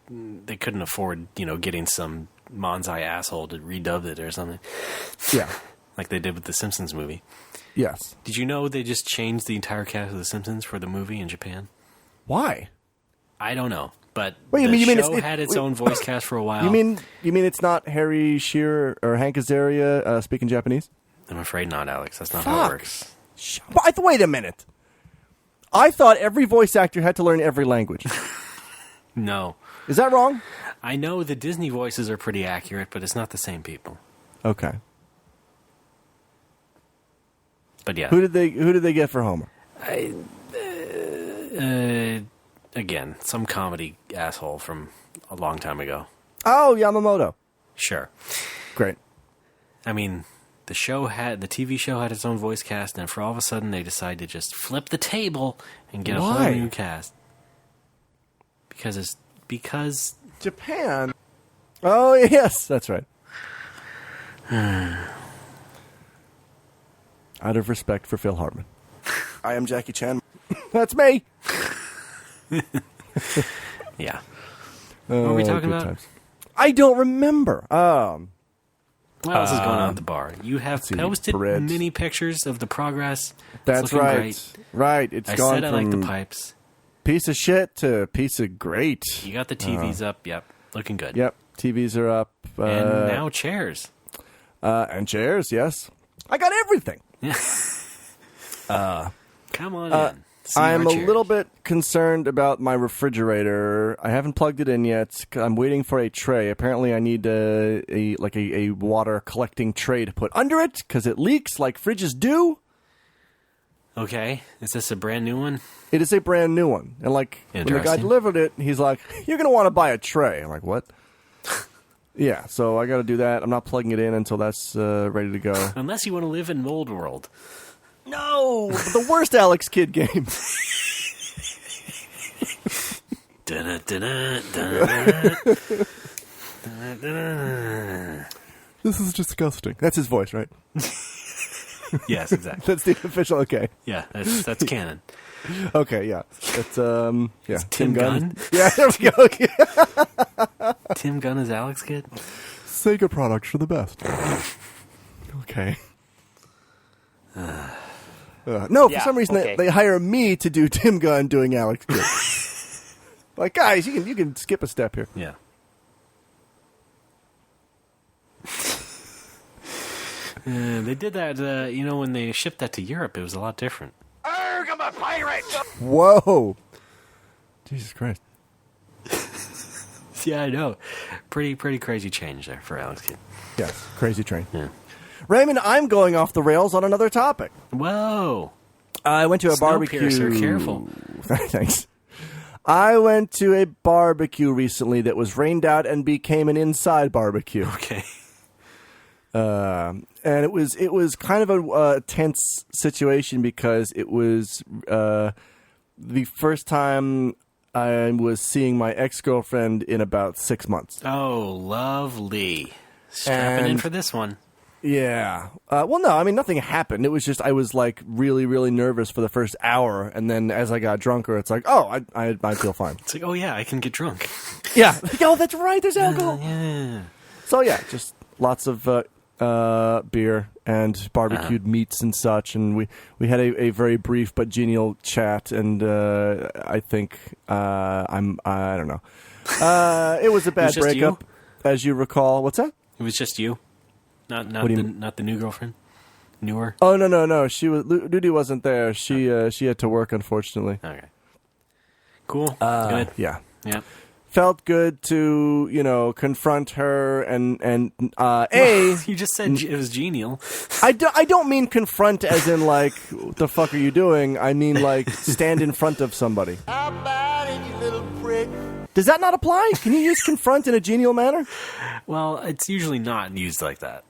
they couldn't afford getting some Manzai asshole to redub it or something. Yeah. Like they did with the Simpsons movie. Yes. Did you know they just changed the entire cast of the Simpsons for the movie in Japan? Why? I don't know, but Wait, the you mean show had its own voice cast for a while. You mean it's not Harry Shearer or Hank Azaria speaking Japanese? I'm afraid not, Alex. That's not how it works. Wait a minute. I thought every voice actor had to learn every language. No. Is that wrong? I know the Disney voices are pretty accurate, but it's not the same people. Okay. But yeah. Who did they get for Homer? Again, some comedy asshole from a long time ago. Oh, Yamamoto. Sure. Great. I mean, the TV show had its own voice cast, and for all of a sudden they decide to just flip the table and get a whole Why? new cast. Because Japan. Oh, yes, that's right. Out of respect for Phil Hartman. I am Jackie Chan. That's me. yeah. What were we talking about? Times. I don't remember. What else is going on at the bar? You have posted bread. many pictures of the progress. That's it's looking right. Great. Right. It's I gone said I from like the pipes. piece of shit to piece of great. You got the TVs up. Yep. Looking good. Yep. TVs are up. And now chairs. And chairs, yes. I got everything. Come on in. See I'm our a chairs. little bit concerned about my refrigerator. I haven't plugged it in yet. I'm waiting for a tray. Apparently, I need a water collecting tray to put under it because it leaks like fridges do. Okay. Is this a brand new one? It is a brand new one. And when the guy Interesting. delivered it, he's like, "You're going to want to buy a tray." I'm like, "What?" Yeah, so I got to do that. I'm not plugging it in until that's ready to go. Unless you want to live in Mold World. No, the worst Alex Kidd game. This is disgusting. That's his voice, right? Yes, exactly. That's the official. Okay. Yeah, that's canon. Okay. Yeah. It's yeah. Tim Gunn? Yeah. There we go. Tim Gunn is Alex Kidd? Sega products are the best. Okay. No, for some reason okay. they hire me to do Tim Gunn doing Alex Kidd. Like, guys, you can skip a step here. Yeah. They did that, when they shipped that to Europe, it was a lot different. Erg, I'm a pirate! Whoa. Jesus Christ. Yeah, I know. Pretty crazy change there for Alex Kidd. Yes, crazy train. Yeah. Raymond, I'm going off the rails on another topic. Whoa. I went to a barbecue. Snowpiercer, careful. Thanks. I went to a barbecue recently that was rained out and became an inside barbecue. Okay. And it was kind of a tense situation because it was the first time I was seeing my ex-girlfriend in about 6 months. Oh, lovely. Strapping in And- for this one. Yeah. Well, no, I mean, nothing happened. It was just I was, like, really, really nervous for the first hour, and then as I got drunker, it's like, oh, I feel fine. It's like, oh yeah, I can get drunk. Yeah. Oh, that's right, there's alcohol. Yeah. So, yeah, just lots of beer and barbecued meats and such, and we had a very brief but genial chat, and I think I don't know. It was a bad just breakup, as you recall. What's that? It was just you? Not What do you mean? not the new girlfriend? Newer? Oh no! She was Ludi wasn't there. She had to work, unfortunately. Okay. Cool. Good. Yeah, Yeah. felt good to confront her and You just said it was genial. I don't mean confront as in like what the fuck are you doing? I mean like stand in front of somebody. How about it, you little prick? Does that not apply? Can you use confront in a genial manner? Well, it's usually not used like that.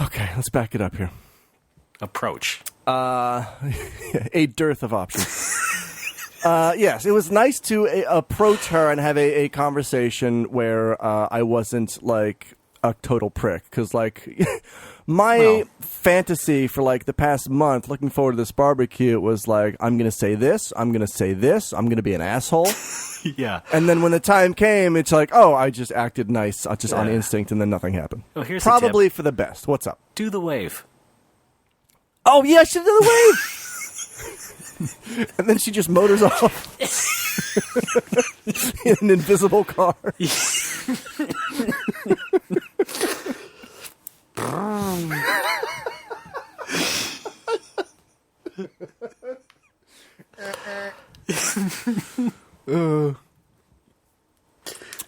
Okay, let's back it up here. Approach. A dearth of options. Yes, it was nice to approach her and have a conversation where I wasn't like a total prick. Because, like, My Well- fantasy for like the past month, looking forward to this barbecue, was like, I'm going to say this, I'm going to say this, I'm going to be an asshole. Yeah. And then when the time came, it's like, oh, I just acted nice, just on Yeah. instinct, and then nothing happened. Oh, here's a Probably for the best. What's up? Do the wave. Oh, yeah, I should do the wave. And then she just motors off in an invisible car.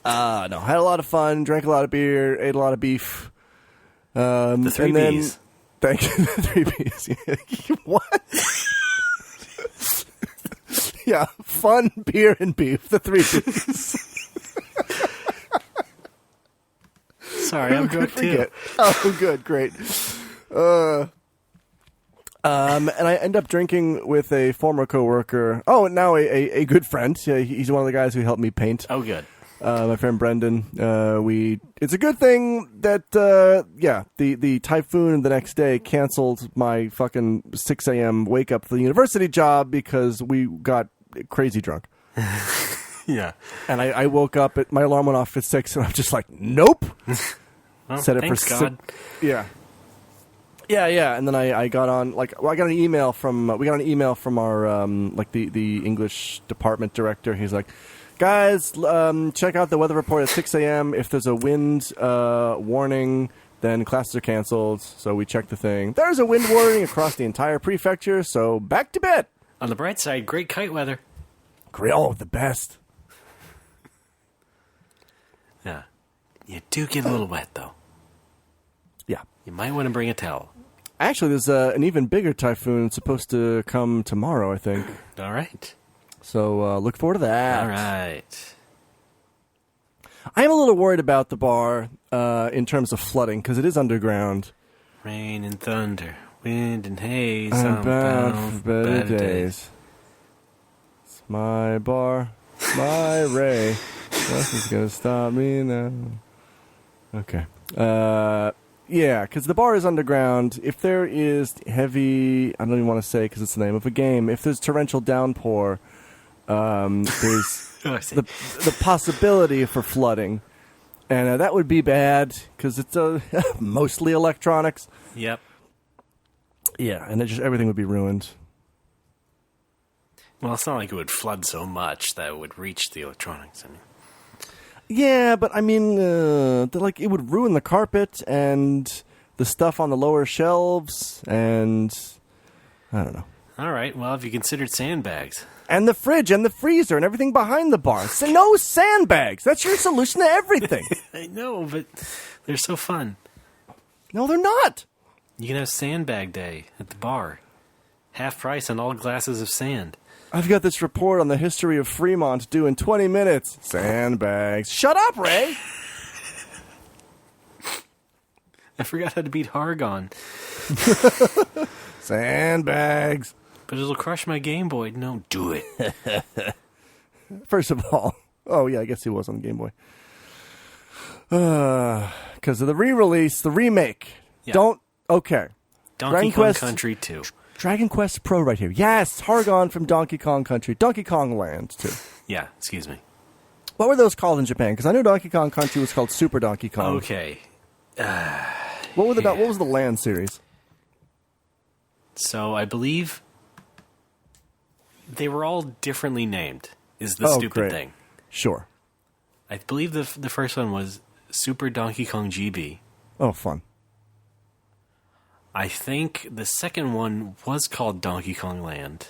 No, had a lot of fun, drank a lot of beer, ate a lot of beef. The three and then- Bs. Thank you. The 3 Bs. What? Yeah, fun, beer, and beef. The 3 Bs. Sorry, I'm drunk too. Forget. Oh, good, great. And I end up drinking with a former coworker. Oh, and now a good friend. Yeah, he's one of the guys who helped me paint. Oh, good. My friend Brendan. It's a good thing that the typhoon the next day canceled my fucking 6 a.m. wake up for the university job because we got crazy drunk. Yeah. And I woke up, my alarm went off at 6, and I'm just like, nope. Well, Set it thanks, for God. Yeah. Yeah, and then I got on, I got an email from, we got an email from our, the English department director. He's like, guys, check out the weather report at 6 a.m. If there's a wind warning, then classes are canceled. So we checked the thing. There's a wind warning across the entire prefecture, so back to bed. On the bright side, great kite weather. Great. Oh, the best. Yeah. You do get a little wet, though. Yeah. You might want to bring a towel. Actually, there's an even bigger typhoon supposed to come tomorrow, I think. All right. So look forward to that. All right. I am a little worried about the bar in terms of flooding because it is underground. Rain and thunder, wind and haze. I'm bound for better days. It's my bar, my Ray. Nothing's gonna stop me now. Okay. Yeah, because the bar is underground. If there is heavy, I don't even want to say because it's the name of a game. If there's torrential downpour, there's Oh, I see. the possibility for flooding, and that would be bad because it's mostly electronics. Yep. Yeah, and everything would be ruined. Well, it's not like it would flood so much that it would reach the electronics. I mean, Yeah, but I mean, it would ruin the carpet and the stuff on the lower shelves, and I don't know. all right. Well, have you considered sandbags? And the fridge and the freezer and everything behind the bar. So no sandbags. That's your solution to everything. I know, but they're so fun. No, they're not. You can have sandbag day at the bar. Half price on all glasses of sand. I've got this report on the history of Fremont due in 20 minutes. Sandbags. Shut up, Ray. I forgot how to beat Hargon, Sandbags. but it'll crush my Game Boy. No, do it. First of all, oh yeah, I guess he was on the Game Boy. Because of the re-release, the remake. Yeah. Okay. Donkey Dragon Kong Quest- Country 2. Dragon Quest Pro right here. Yes, Hargon from Donkey Kong Country. Donkey Kong Land, too. Yeah, excuse me. What were those called in Japan? Because I knew Donkey Kong Country was called Super Donkey Kong. Okay. What was the Land series? So I believe they were all differently named, is the stupid great. thing. Sure. I believe the first one was Super Donkey Kong GB. Oh, fun. I think the second one was called Donkey Kong Land.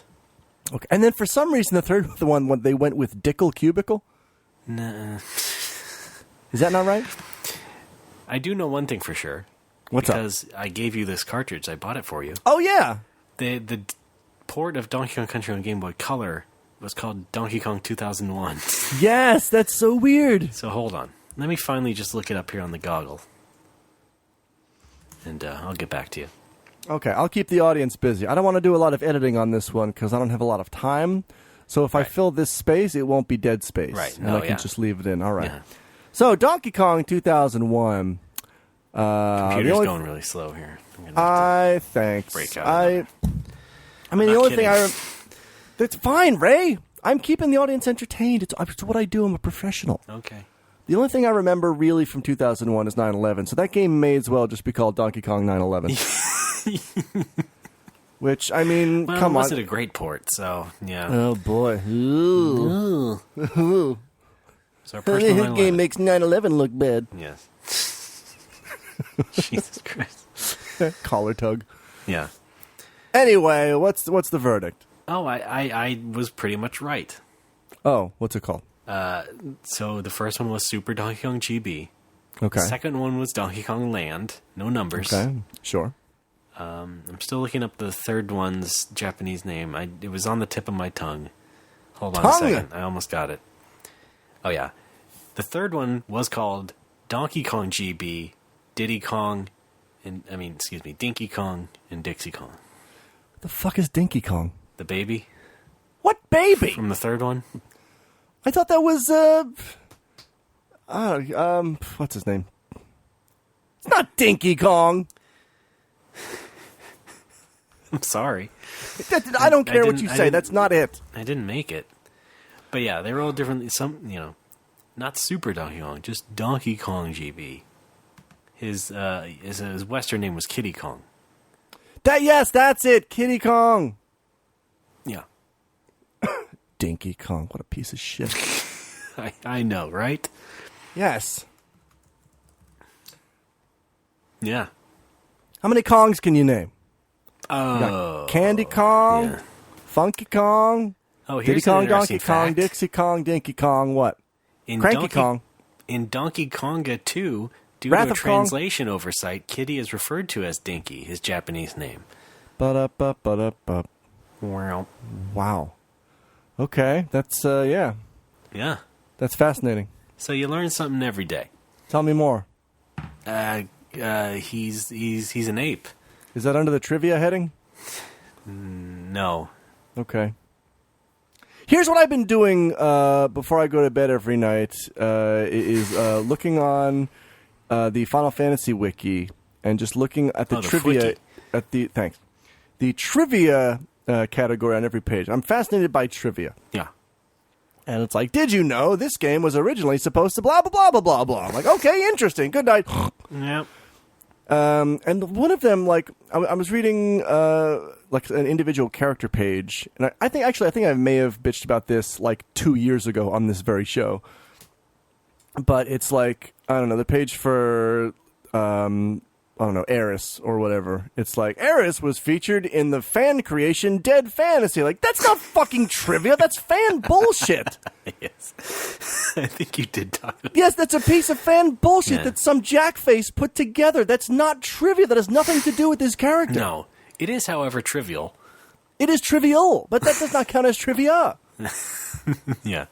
Okay. And then for some reason, the third one, when they went with Dickle Cubicle. Nah. Is that not right? I do know one thing for sure. What's up? Because I gave you this cartridge. I bought it for you. Oh, yeah. The port of Donkey Kong Country on Game Boy Color was called Donkey Kong 2001. Yes, that's so weird. So hold on. Let me finally just look it up here on the goggle. And I'll get back to you. Okay, I'll keep the audience busy. I don't want to do a lot of editing on this one because I don't have a lot of time. So if I fill this space, it won't be dead space. Right. And Oh, I can yeah. just leave it in. All right. Yeah. So Donkey Kong 2001. Computer's only- going really slow here. I'm gonna have Thanks. break out I of mean, the not only thing kidding. that's fine, Ray. I'm keeping the audience entertained. It's what I do. I'm a professional. to- okay. The only thing I remember really from 2001 is 9/11. So that game may as well just be called Donkey Kong 9/11. Which, I mean, Well, come it on. wasn't a great port, so yeah. Oh, boy. Ooh. Ooh. So our That personal game 9/11. makes 9/11 look bad. Yes. Jesus Christ. Collar tug. Yeah. Anyway, what's the verdict? Oh, I was pretty much right. Oh, what's it called? So the first one was Super Donkey Kong GB. Okay. The second one was Donkey Kong Land. No numbers. Okay, sure. I'm still looking up the third one's Japanese name. It was on the tip of my tongue. Hold on a Tongue? second. I almost got it. Oh, yeah. The third one was called Donkey Kong GB, Diddy Kong, Dinky Kong and Dixie Kong. The fuck is Dinky Kong? The baby What baby? from the third one. I thought that was what's his name? It's not Dinky Kong. I'm sorry. I don't care what didn't- you I say. didn't- That's not it. I didn't make it. But yeah, they were all different. Not Super Donkey Kong, just Donkey Kong GB. His Western name was Kiddy Kong. Yes, that's it. Kitty Kong. Yeah. Dinky Kong. What a piece of shit. I know, right? Yes. Yeah. How many Kongs can you name? You Oh. got Candy Kong, Yeah. Funky Kong, Oh, Diddy here's an Kong, interesting Donkey Kong, fact. Dixie Kong, Dinky Kong, what? In Cranky Kong. In Donkey Konga 2, due Wrath to a of Kong. translation oversight, Kiddy is referred to as Dinky, his Japanese name. Ba-da-ba-ba-da-ba. Wow. Wow. Okay, that's, yeah. Yeah. That's fascinating. So you learn something every day. Tell me more. He's an ape. Is that under the trivia heading? No. Okay. Here's what I've been doing before I go to bed every night is looking on the Final Fantasy wiki and just looking at the Oh, the trivia Fwiki. the trivia category on every page. I'm fascinated by trivia. Yeah. And it's like, did you know this game was originally supposed to blah, blah, blah, blah, blah, blah. I'm like, okay, interesting. Good night. Yep. And one of them, like, I was reading, like, an individual character page. And I think I may have bitched about this, like, 2 years ago on this very show. But it's like, I don't know, the page for, I don't know, Eris or whatever. It's like, Eris was featured in the fan creation Dead Fantasy. Like, that's not fucking trivia. That's fan bullshit. Yes. I think you did talk about Yes, that's a piece of fan bullshit Yeah. that some jackface put together. That's not trivia. That has nothing to do with his character. No. It is, however, trivial. It is trivial, but that does not count as trivia. Yeah.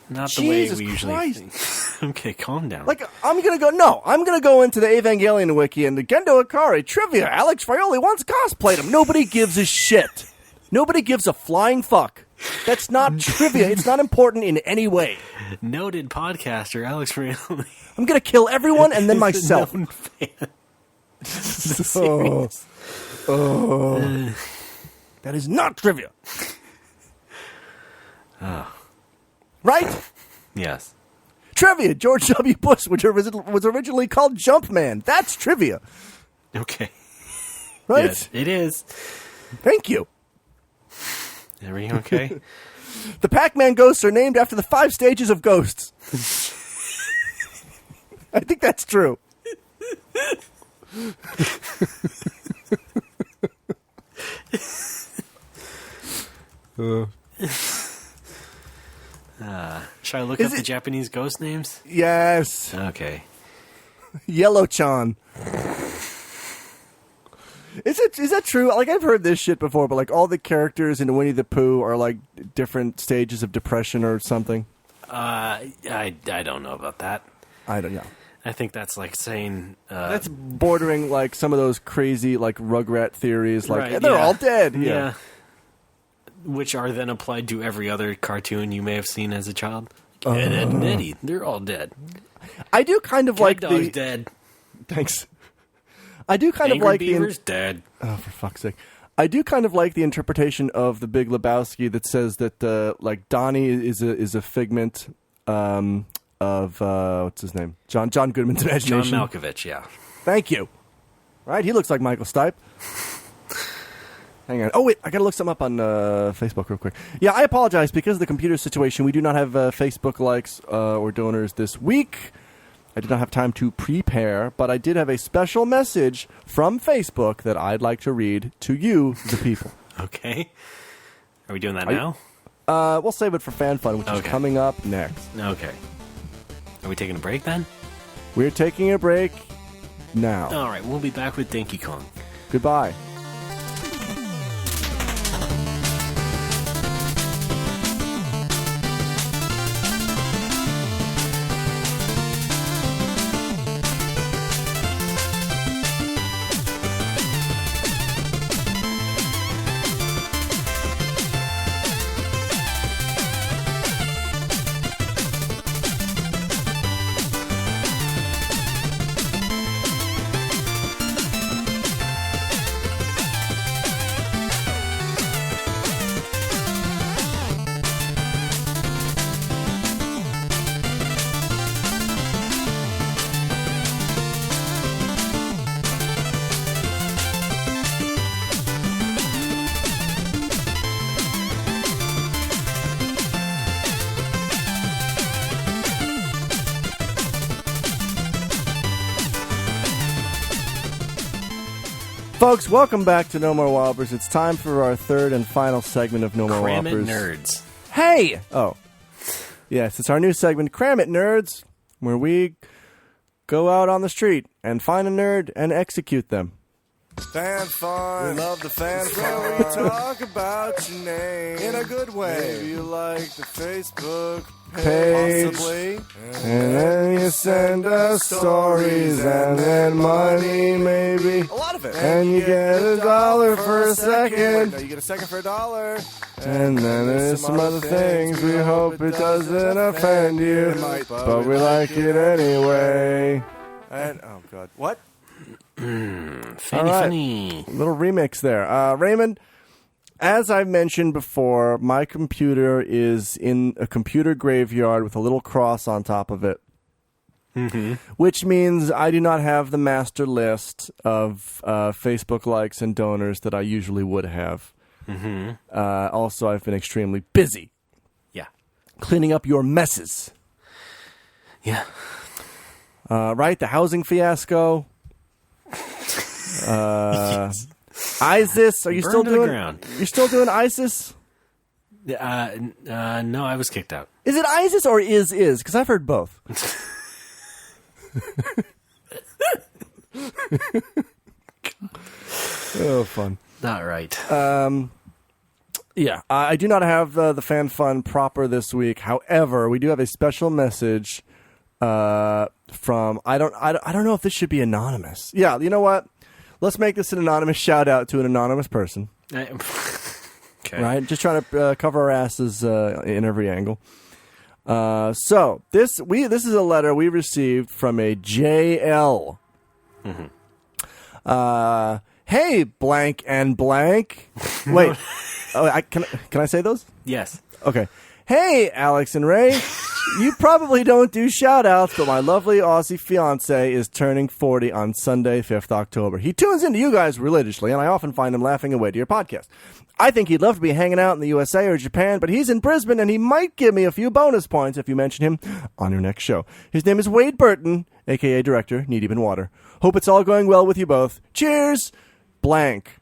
Not Jesus the way we usually Christ. think. Okay, calm down. Like, I'm going to go into the Evangelion wiki and the Gendo Ikari trivia. Alex Frioli once cosplayed him. Nobody gives a shit. Nobody gives a flying fuck. That's not trivia. It's not important in any way. Noted podcaster Alex Rayleigh. I'm going to kill everyone and then myself. Known fan. Oh. That is not trivia. Right? Yes. Trivia. George W. Bush, which was originally called Jumpman. That's trivia. Okay. Right? Yes, it is. Thank you. Everything okay? The Pac-Man ghosts are named after the 5 stages of ghosts. I think that's true. Should I look Is up the it- Japanese ghost names? Yes. Okay. Yellow-chan. Is that true? Like, I've heard this shit before, but like all the characters in Winnie the Pooh are like different stages of depression or something. I don't know about that. I don't know. I think that's like saying That's bordering like some of those crazy like Rugrat theories. Like right, they're yeah. all dead. Yeah. Which are then applied to every other cartoon you may have seen as a child. Ed, Ed, and Eddie, they're all dead. I do kind of Cat like Dog's the dead. Thanks. I do kind Angry of like Beaver's dead. Oh, for fuck's sake. I do kind of like the interpretation of the Big Lebowski that says that like Donnie is a figment of what's his name? John Goodman's imagination. John Malkovich, yeah. Thank you. Right? He looks like Michael Stipe. Hang on. Oh, wait. I got to look something up on Facebook real quick. Yeah, I apologize. Because of the computer situation, we do not have Facebook likes or donors this week. I did not have time to prepare, but I did have a special message from Facebook that I'd like to read to you, the people. Okay. Are we doing that now? We'll save it for Fan Fun, which is Okay. coming up next. Okay. Are we taking a break then? We're taking a break now. All right, we'll be back with Donkey Kong. Goodbye. Folks, welcome back to No More Whoppers. It's time for our third and final segment of No More Cram it, Whoppers. nerds. Hey! Oh. Yes, it's our new segment, Cram It, Nerds, where we go out on the street and find a nerd and execute them. Fan fun. We love the fan fun. We talk about your name in a good way. Maybe you like the Facebook page. Possibly. And then you send us stories and then money, maybe. A lot of it. And you get $1 for a second. No, you get a second for $1. And then there's some other things. We hope it doesn't offend you. But we like it anyway. And, oh, God. What? Funny. Little remix there. Raymond, as I've mentioned before, my computer is in a computer graveyard with a little cross on top of it. Mm-hmm. Which means I do not have the master list of Facebook likes and donors that I usually would have. Mm-hmm. Also, I've been extremely busy. Yeah. Cleaning up your messes. Yeah. Right? The housing fiasco. Yes. ISIS, are you Burned still to the doing? ground. You're still doing ISIS? No, I was kicked out. Is it ISIS or is? Because I've heard both. Oh, fun. Not right. Yeah, I do not have the fan fun proper this week. However, we do have a special message from I don't know if this should be anonymous. Yeah, you know what? Let's make this an anonymous shout out to an anonymous person. Okay. Right? Just trying to cover our asses in every angle. So this is a letter we received from a JL. Mm-hmm. Hey, blank and blank. Wait. Can I say those? Yes. Okay. Hey, Alex and Ray. You probably don't do shout-outs, but my lovely Aussie fiancé is turning 40 on Sunday, 5th October. He tunes into you guys religiously, and I often find him laughing away to your podcast. I think he'd love to be hanging out in the USA or Japan, but he's in Brisbane, and he might give me a few bonus points if you mention him on your next show. His name is Wade Burton, a.k.a. Director, Knee Deep in Water. Hope it's all going well with you both. Cheers! Blank.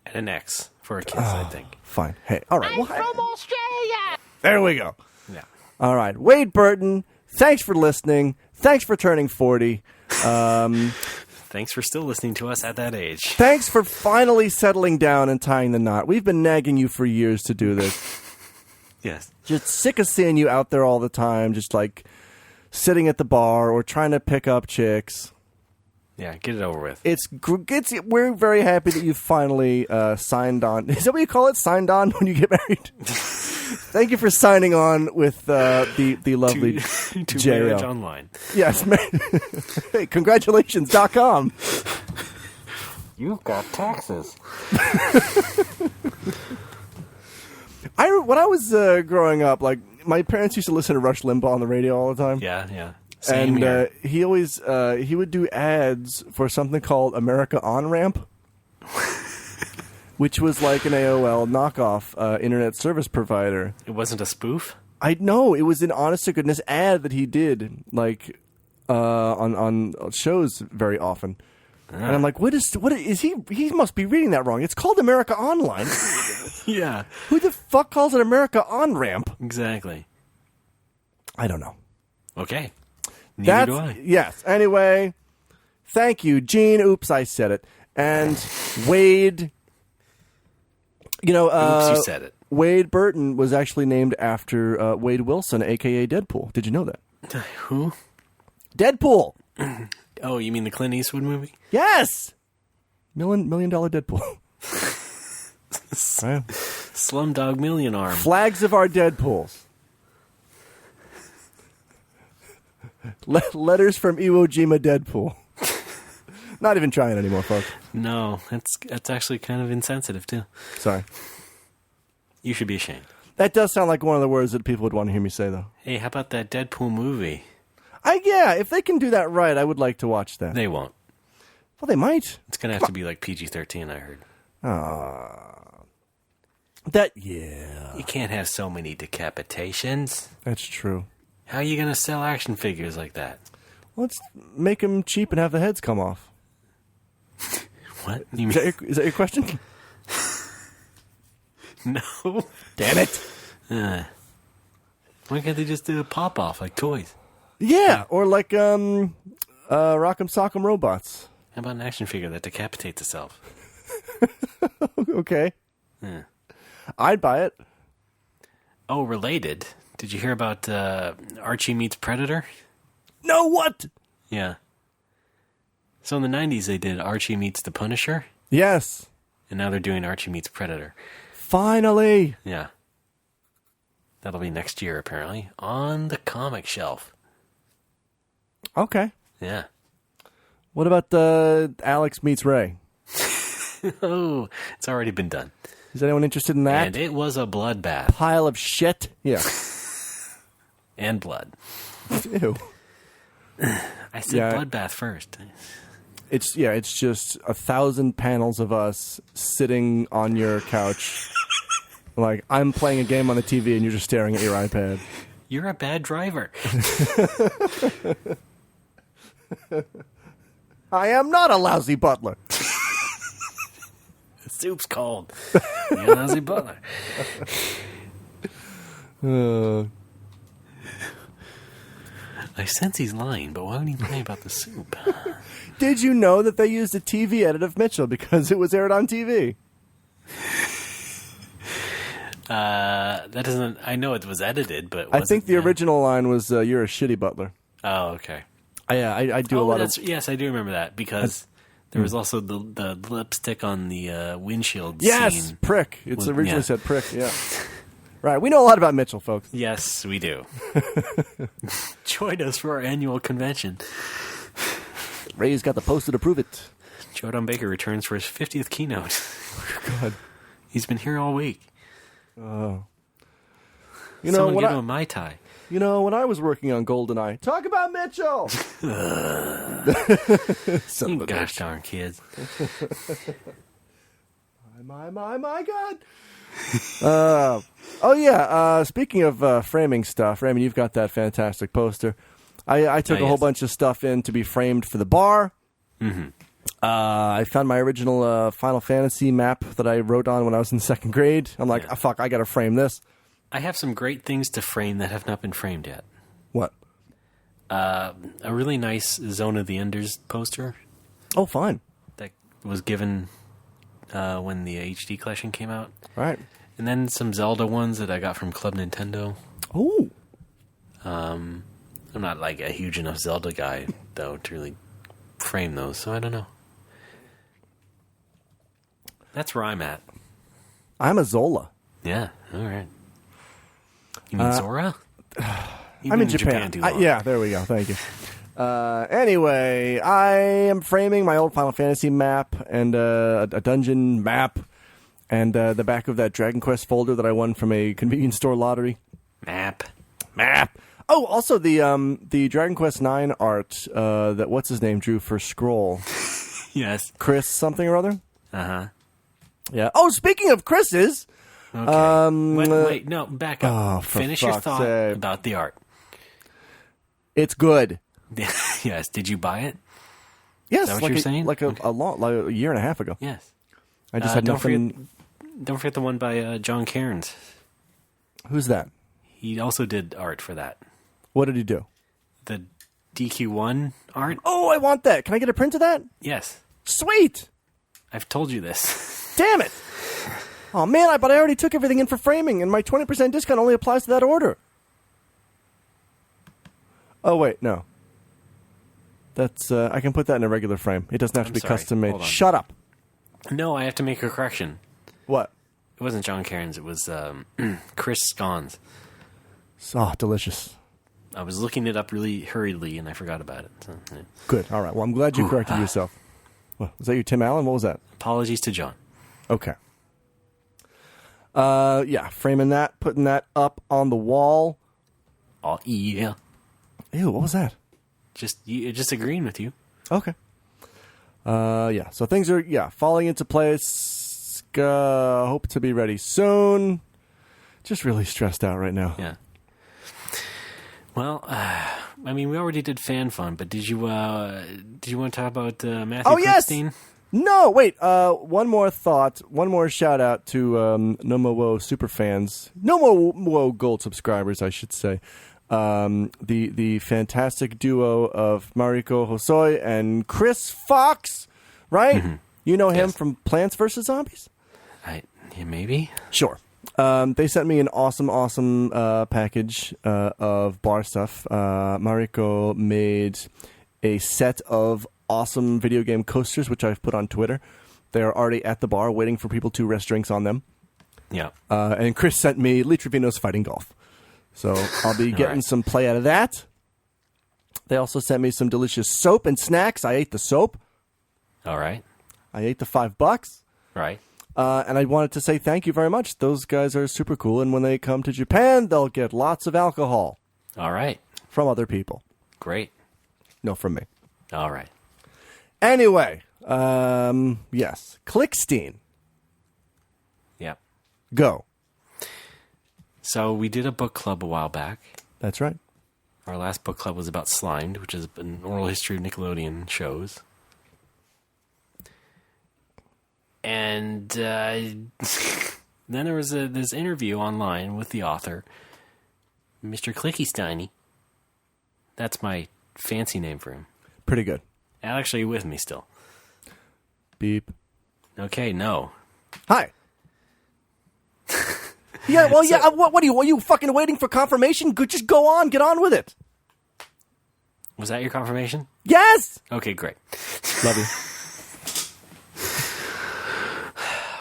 And an X for a kiss, I think. Fine. Hey, all right. I'm from Australia. There we go. Yeah. All right. Wade Burton, thanks for listening. Thanks for turning 40. Thanks for still listening to us at that age. Thanks for finally settling down and tying the knot. We've been nagging you for years to do this. Yes. Just sick of seeing you out there all the time, just like sitting at the bar or trying to pick up chicks. Yeah, get it over with. We're very happy that you finally signed on. Is that what you call it? Signed on when you get married? Thank you for signing on with the lovely to J.O. Marriage Online. Yes. Hey, congratulations.com. You've got taxes. When I was growing up, like my parents used to listen to Rush Limbaugh on the radio all the time. Yeah. Same And here. he always he would do ads for something called America On Ramp, which was like an AOL knockoff internet service provider. It wasn't a spoof? I know, it was an honest to goodness ad that he did, like on shows very often. And I'm like, what is he? He must be reading that wrong. It's called America Online. Yeah. Who the fuck calls it America On Ramp? Exactly. I don't know. Okay. Neither do I. Yes. Anyway, thank you, Gene. Oops, I said it. And Wade. You know, Oops, you said it. Wade Burton was actually named after Wade Wilson, a.k.a. Deadpool. Did you know that? Who? Deadpool. Oh, you mean the Clint Eastwood movie? Yes. $1 million Deadpool. Right. Slumdog Millionaire. Flags of our Deadpools. Letters from Iwo Jima Deadpool. Not even trying anymore, folks. No, that's actually kind of insensitive, too. Sorry. You should be ashamed. That does sound like one of the words that people would want to hear me say, though. Hey, how about that Deadpool movie? Yeah, if they can do that right, I would like to watch that. They won't. Well, they might. It's going to have to be like PG-13, I heard. Yeah. You can't have so many decapitations. That's true. How are you going to sell action figures like that? Let's make them cheap and have the heads come off. What? You Is mean, that your question? no. Damn it. Why can't they just do a pop-off like toys? Yeah, or like Rock'em Sock'em Robots. How about an action figure that decapitates itself? Okay. Yeah. I'd buy it. Oh, related. Did you hear about Archie Meets Predator? No, what? Yeah. So in the 90s, they did Archie Meets the Punisher, Yes. and now they're doing Archie Meets Predator. Finally. Yeah. That'll be next year, apparently, on the comic shelf. Okay. Yeah. What about Alex Meets Ray? Oh, it's already been done. Is anyone interested in that? And it was a bloodbath. Pile of shit? Yeah. And blood. Ew. I said Yeah. bloodbath first. It's just 1,000 panels of us sitting on your couch. Like, I'm playing a game on the TV and you're just staring at your iPad. You're a bad driver. I am not a lousy butler. The soup's cold. You're a lousy butler. I sense he's lying, but why would he lie about the soup? Did you know that they used a TV edit of Mitchell because it was aired on TV? That doesn't. I know it was edited, but I think the wasn't- original line was, you're a shitty butler. Oh, okay. I do a lot of... Yes, I do remember that because there was also the lipstick on the windshield Yes, scene. prick. It's originally yeah. said prick, yeah. Right, we know a lot about Mitchell, folks. Yes, we do. Join us for our annual convention. Ray's got the poster to prove it. Joe Don Baker returns for his 50th keynote. God. He's been here all week. You know, Someone when give I, him a Mai Tai. you know, when I was working on GoldenEye... Talk about Mitchell! Son You of a gosh bitch. darn kids. My God. Speaking of framing stuff, Raymond, you've got that fantastic poster. I took a whole yes. bunch of stuff in to be framed for the bar. Mm-hmm. I found my original Final Fantasy map that I wrote on when I was in second grade. I'm like, Yeah. fuck, I got to frame this. I have some great things to frame that have not been framed yet. What? A really nice Zone of the Enders poster Oh, fine. that was given when the HD collection came out. All right. And then some Zelda ones that I got from Club Nintendo. Ooh. I'm not like a huge enough Zelda guy, though, to really frame those, so I don't know. That's where I'm at. I'm a Zola. Yeah, all right. You mean Zora? I'm in Japan. Too long. Yeah, there we go. Thank you. Anyway, I am framing my old Final Fantasy map and a dungeon map and the back of that Dragon Quest folder that I won from a convenience store lottery. Map. Oh, also the Dragon Quest 9 art that what's his name drew for Scroll. Yes. Chris something or other. Uh-huh. Yeah. Oh, speaking of Chris's. Okay. Wait, no, back up. Oh, for Finish your fuck's thought sake. about the art. It's good. Yes. Did you buy it? Yes, Is that what like you're saying? Like a year and a half ago. Yes. I just had don't nothing. Don't forget the one by John Cairns. Who's that? He also did art for that. What did he do? The DQ1 art? Oh, I want that. Can I get a print of that? Yes. Sweet. I've told you this. Damn it. Oh, man, but I already took everything in for framing, and my 20% discount only applies to that order. Oh, wait, no. That's, I can put that in a regular frame. It doesn't have to be sorry. custom made. Hold on. Shut up. No, I have to make a correction. What? It wasn't John Cairns. It was Chris Scones. Oh, delicious. I was looking it up really hurriedly, and I forgot about it. So, yeah. Good. All right. Well, I'm glad you corrected yourself. What, was that your Tim Allen? What was that? Apologies to John. Okay. Yeah, framing that, putting that up on the wall. Oh, yeah. Ew, what was that? Just agreeing with you. Okay. Yeah, so things are, falling into place. Hope to be ready soon. Just really stressed out right now. Yeah. Well, I mean, we already did fan fun, but did you want to talk about Matthew Oh, yes! Krugstein? No, wait. One more thought. One more shout out to Nomowo super fans. Nomowo Gold subscribers, I should say. The fantastic duo of Mariko Hosoi and Chris Fox, right? Mm-hmm. You know him Yes. from Plants vs. Zombies? Yeah, maybe. Sure. They sent me an awesome package of bar stuff. Mariko made a set of awesome video game coasters, which I've put on Twitter. They're already at the bar waiting for people to rest drinks on them. Yeah. And Chris sent me Lee Trevino's Fighting Golf. So I'll be getting right. some play out of that. They also sent me some delicious soap and snacks. I ate the soap. All right. I ate the $5. Right. And I wanted to say thank you very much. Those guys are super cool. And when they come to Japan, they'll get lots of alcohol All right. from other people. Great. No, from me. All right. Anyway, yes. Clickstein. Yep. Go. So we did a book club a while back. That's right. Our last book club was about Slimed, which is an oral history of Nickelodeon shows. And then there was this interview online with the author, Mr. Clicky-Steiny. That's my fancy name for him. Pretty good. Actually, with me still. Beep. Okay, no. Hi. Yeah, well, yeah. What are you fucking waiting for confirmation? Just go on. Get on with it. Was that your confirmation? Yes. Okay, great. Love you.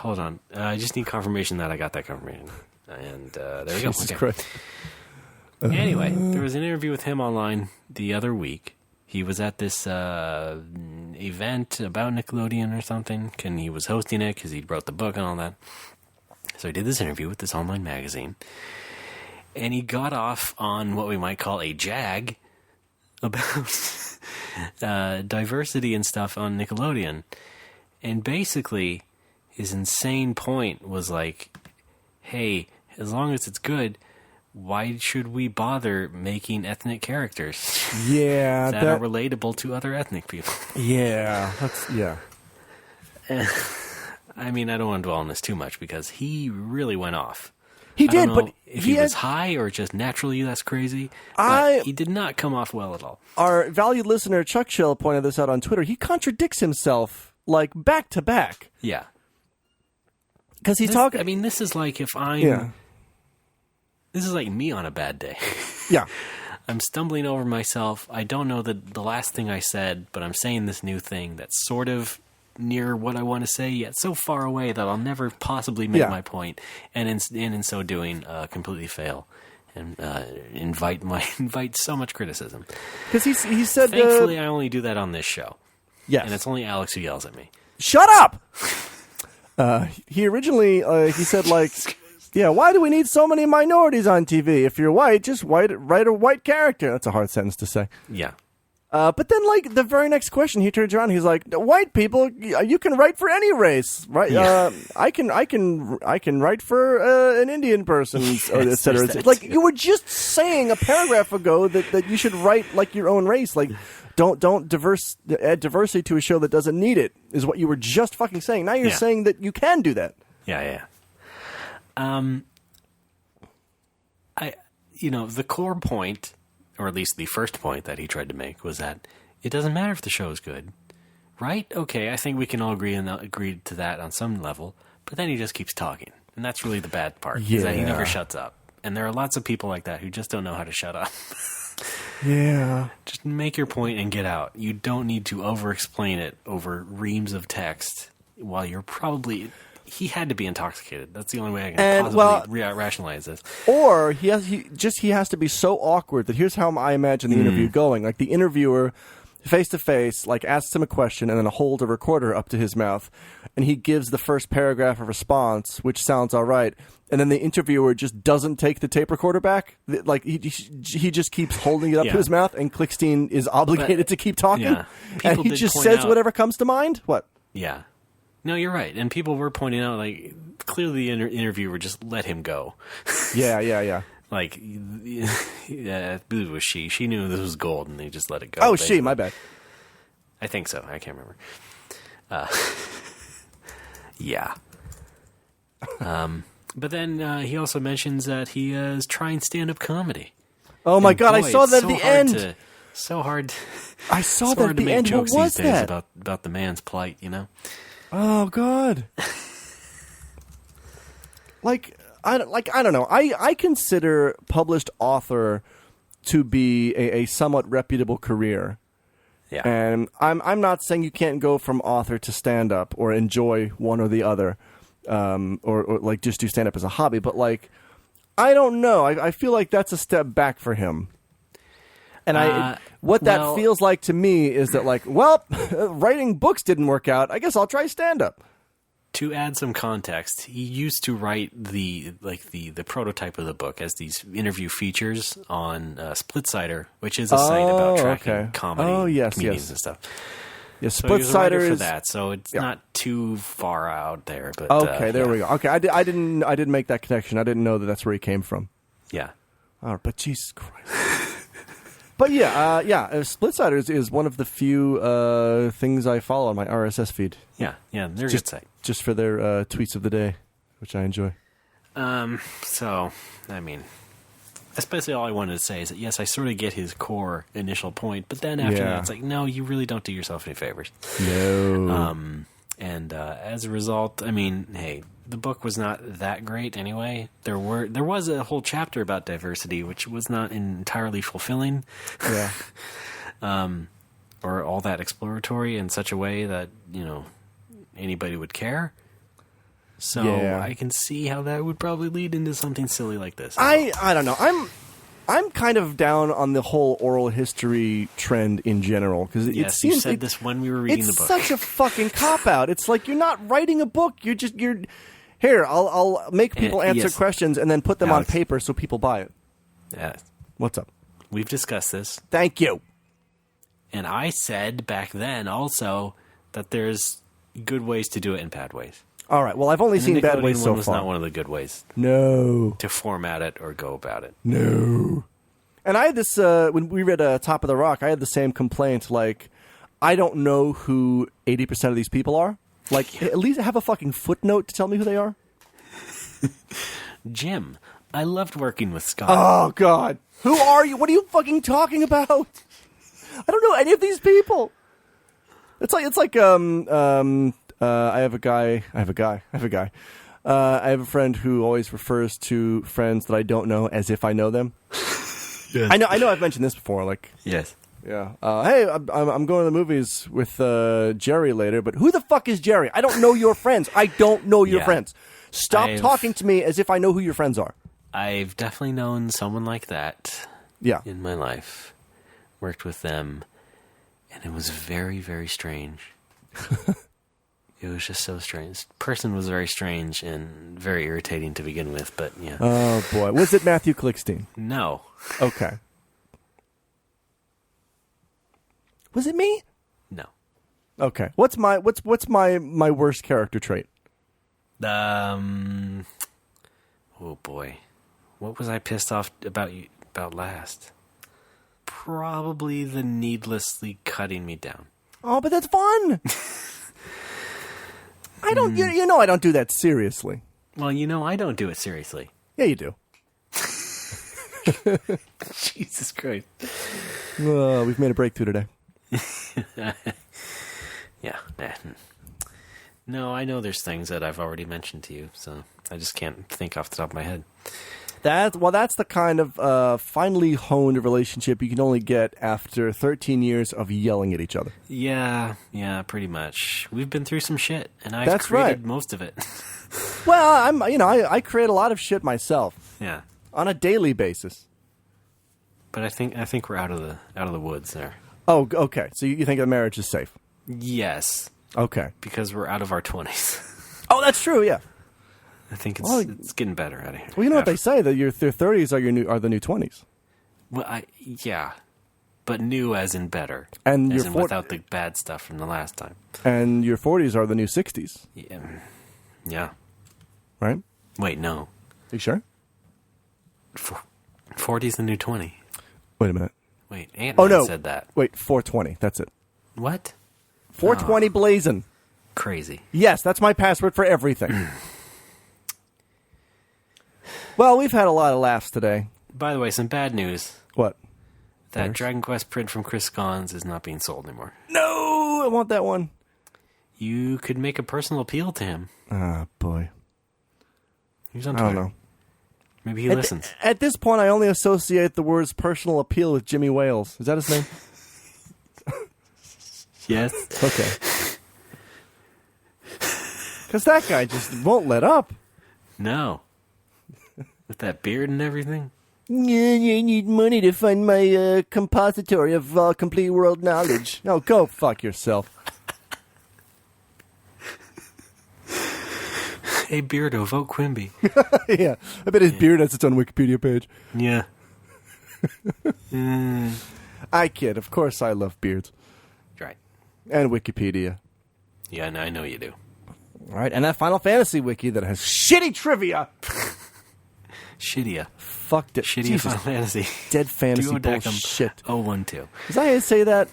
Hold on. I just need confirmation that I got that confirmation. And there we go. Jesus Okay. Christ. Anyway, there was an interview with him online the other week. He was at this event about Nickelodeon or something, and he was hosting it because he wrote the book and all that. So he did this interview with this online magazine, and he got off on what we might call a jag about diversity and stuff on Nickelodeon. And basically, his insane point was like, hey, as long as it's good, why should we bother making ethnic characters Yeah. that are relatable to other ethnic people? Yeah. I mean, I don't want to dwell on this too much because he really went off. He I don't did, know but if he he was had- high or just naturally that's crazy. But he did not come off well at all. Our valued listener Chuck Chill pointed this out on Twitter. He contradicts himself like back to back Yeah. because he This- talks. I mean, this is like if I'm... Yeah. This is like me on a bad day. Yeah. I'm stumbling over myself. I don't know the last thing I said, but I'm saying this new thing that's sort of near what I want to say, yet so far away that I'll never possibly make Yeah. my point, and in so doing, completely fail. and invite so much criticism. Because he said, Thankfully, I only do that on this show. yes, And it's only Alex who yells at me. shut up. He originally he said like, yeah, why do we need so many minorities on TV? If you're white, just write a white character. That's a hard sentence to say. Yeah. But then, like, the very next question, he turns around, he's like, white people, you can write for any race, right? Yeah. I can write for an Indian person, et cetera. there's that Like, too. you were just saying a paragraph ago that you should write, like, your own race. Like, don't add diversity to a show that doesn't need it, is what you were just fucking saying. Now you're Yeah. saying that you can do that. Yeah. The core point, or at least the first point that he tried to make, was that it doesn't matter if the show is good, right? Okay, I think we can all agree to that on some level, but then he just keeps talking, and that's really the bad part, is that he Yeah. never shuts up. And there are lots of people like that who just don't know how to shut up. Yeah. Just make your point and get out. You don't need to over-explain it over reams of text while you're probably... He had to be intoxicated. That's the only way I can possibly rationalize this. Or he has to be so awkward that here's how I imagine the interview going. Like the interviewer, face to face, like asks him a question and then hold a recorder up to his mouth, and he gives the first paragraph of response, which sounds all right, and then the interviewer just doesn't take the tape recorder back. Like he just keeps holding it up to his mouth, and Klickstein is obligated to keep talking, yeah. and People he did just point says out- whatever comes to mind. What? Yeah. No, you're right. And people were pointing out, like, clearly the interviewer just let him go. Yeah. Like, yeah, it was she. She knew this was gold, and they just let it go. Oh, basically. my bad. I think so. I can't remember. Yeah. But then he also mentions that he is trying stand-up comedy. Oh my And God, I boy, saw it's that so at the hard end. So hard. I saw so that hard at to the make end. What jokes was these days that? about the man's plight, you know? Oh God! I don't know. I consider published author to be a somewhat reputable career, Yeah. and I'm not saying you can't go from author to stand up or enjoy one or the other, or like just do stand up as a hobby. But like, I don't know. I feel like that's a step back for him. And what that well- feels like to me is that like, well, writing books didn't work out. I guess I'll try stand up. To add some context, he used to write the prototype of the book as these interview features on Splitsider, which is a site about tracking okay. comedy Oh, yes, comedians yes. and stuff. Yeah, So he was a writer Splitsider for is that, so it's not too far out there. But okay. There yeah. we go. Okay, I didn't make that connection. I didn't know that that's where he came from. Yeah, Oh, but Jesus Christ. But Splitsider is one of the few things I follow on my RSS feed. yeah, they're a good site. Just for their tweets of the day, which I enjoy. So, I mean, especially all I wanted to say is that, yes, I sort of get his core initial point, but then after Yeah. that, it's like, no, you really don't do yourself any favors. No. And as a result, I mean, hey, the book was not that great anyway. There was a whole chapter about diversity, which was not entirely fulfilling. Yeah. Or all that exploratory in such a way that, anybody would care. So Yeah. I can see how that would probably lead into something silly like this. I don't know. I'm kind of down on the whole oral history trend in general because it Yes, seems you said this when we were reading the it's book. such a fucking cop out. It's like you're not writing a book. You're here. I'll make people answer yes. questions and then put them Alex. on paper so people buy it. Yeah, What's up? we've discussed this. Thank you. And I said back then also that there's good ways to do it and bad ways. All right. Well, I've only And seen the bad Nickelodeon ways so one was far. not one of the good ways No. to format it or go about it. No. And I had this when we read Top of the Rock. I had the same complaint. Like, I don't know who 80% of these people are. Like, at least have a fucking footnote to tell me who they are. Jim, I loved working with Scott. Oh God, who are you? What are you fucking talking about? I don't know any of these people. It's like I have a guy. I have a friend who always refers to friends that I don't know as if I know them. Yes. I know. I've mentioned this before. Like, Yes. yeah. Hey, I'm going to the movies with Jerry later. But who the fuck is Jerry? I don't know your friends. I don't know your Yeah. friends. Stop I've- talking to me as if I know who your friends are. I've definitely known someone like that Yeah. in my life. Worked with them, and it was very, very strange. It was just so strange. Person was very strange and very irritating to begin with, but yeah. Oh boy, was it Matthew Klickstein? No. Okay. Was it me? No. Okay. What's my worst character trait? Oh boy. What was I pissed off about last? Probably the needlessly cutting me down. Oh, but that's fun. I don't. You know, I don't do that seriously. Well, I don't do it seriously. Yeah, you do. Jesus Christ. We've made a breakthrough today. Yeah. No, I know there's things that I've already mentioned to you, so I just can't think off the top of my head. That's the kind of finely honed relationship you can only get after 13 years of yelling at each other. Yeah, pretty much. We've been through some shit, and I've That's created right. most of it. Well, I create a lot of shit myself Yeah, on a daily basis. but I think we're out of the woods there. Oh, okay. So you think a marriage is safe? Yes, Okay. because we're out of our 20s. Oh, that's true. Yeah. I think Well, it's getting better out of here. Well, you know what they say, that their 30s are the new 20s. Well, yeah, but new as in better, And as your in fort- without the bad stuff from the last time. And your 40s are the new 60s, Yeah. right? Wait, no. You sure? 40's the new 20. Wait a minute. Wait, Aunt Oh, no. said that. Wait, 420. That's it. What? 420 blazing. Crazy. Yes, that's my password for everything. Well, we've had a lot of laughs today. By the way, some bad news. What? That Bears? Dragon Quest print from Chris Gons is not being sold anymore. No, I want that one. You could make a personal appeal to him. Ah, boy. He's on I Twitter. don't know. Maybe he listens. At this point, I only associate the words personal appeal with Jimmy Wales. Is that his name? Yes. Okay. Because that guy just won't let up. No. With that beard and everything. Yeah, I need money to fund my compository of complete world knowledge. Oh, go fuck yourself. Hey, Beardo, vote Quimby. Yeah, I bet his beard has its own Wikipedia page. Yeah. I kid. Of course I love beards. Right. And Wikipedia. Yeah, I know you do. All right, and that Final Fantasy wiki that has shitty trivia. Shittia. Fucked it. Shitty Jesus, Final Fantasy. dead fantasy Duodecum bullshit. 012. Is that how you say that?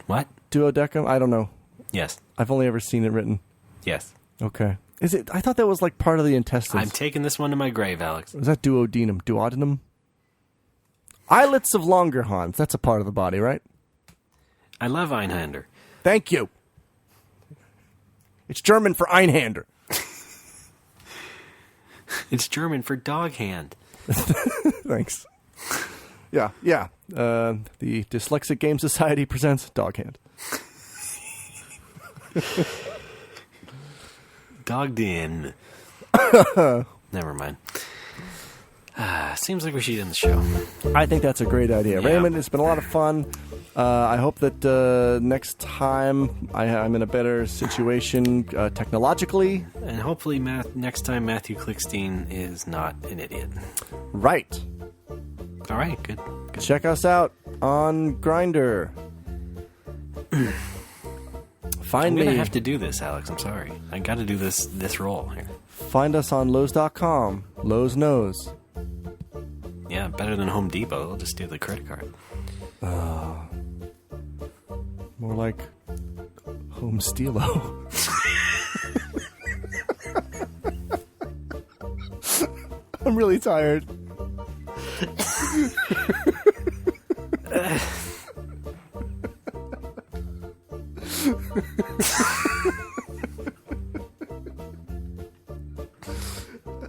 What? Duodecum? I don't know. Yes. I've only ever seen it written. Yes. Okay. Is it? I thought that was like part of the intestines. I'm taking this one to my grave, Alex. Is that duodenum? Duodenum? Islets of Langerhans. That's a part of the body, right? I love Einhander. Thank you. It's German for Einhander. It's German for dog hand. Thanks. Yeah. The Dyslexic Game Society presents Dog Hand. Dogged in. Never mind. Seems like we should end the show. I think that's a great idea. Yeah. Raymond, it's been a lot of fun. I hope that next time I'm in a better situation technologically. And hopefully next time Matthew Klickstein is not an idiot. Right. All right, good. Check us out on Grindr. Find I'm me. going to have to do this, Alex. I'm sorry. I got to do this role here. Find us on Lowe's.com. Lowe's knows. Yeah, better than Home Depot. I'll just do the credit card. More like Home Stilo. I'm really tired.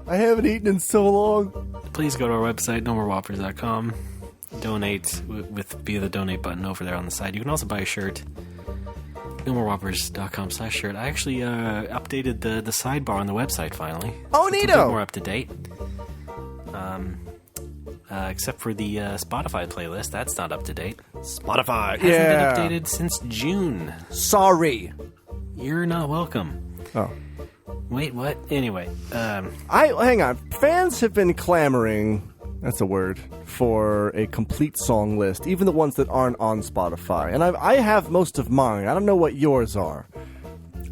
I haven't eaten in so long. Please go to our website, nomorewhoppers.com. Donate via the donate button over there on the side. You can also buy a shirt. nomorewhoppers.com/shirt. I actually updated the sidebar on the website finally. Oh, So it's a neato. bit more up to date. Except for the Spotify playlist. That's not up to date. Spotify. Hasn't been updated since June. Sorry. You're not welcome. Oh. Wait, what? Anyway. Hang on. Fans have been clamoring, that's a word, for a complete song list, even the ones that aren't on Spotify. And I have most of mine. I don't know what yours are.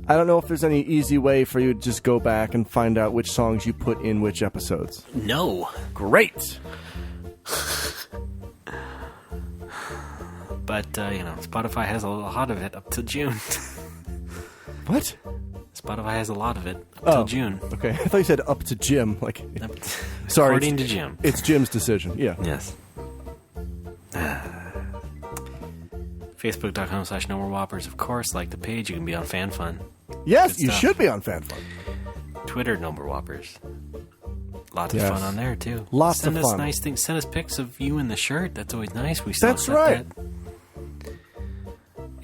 I don't know if there's any easy way for you to just go back and find out which songs you put in which episodes. No. Great. But, Spotify has a lot of it up to June. What? Spotify has a lot of it up till June. Okay. I thought you said up to Jim. Like, sorry. According to Jim. It's Jim's decision. Yeah. Yes. Facebook.com/NoMoreWhoppers. Of course, like the page, you can be on FanFun. Yes, Good you stuff. should be on FanFun. Twitter, No More Whoppers. Lots of Yes. fun on there, too. Lots Send of us fun. nice things. Send us pics of you in the shirt. That's always nice. We still That's accept right. that.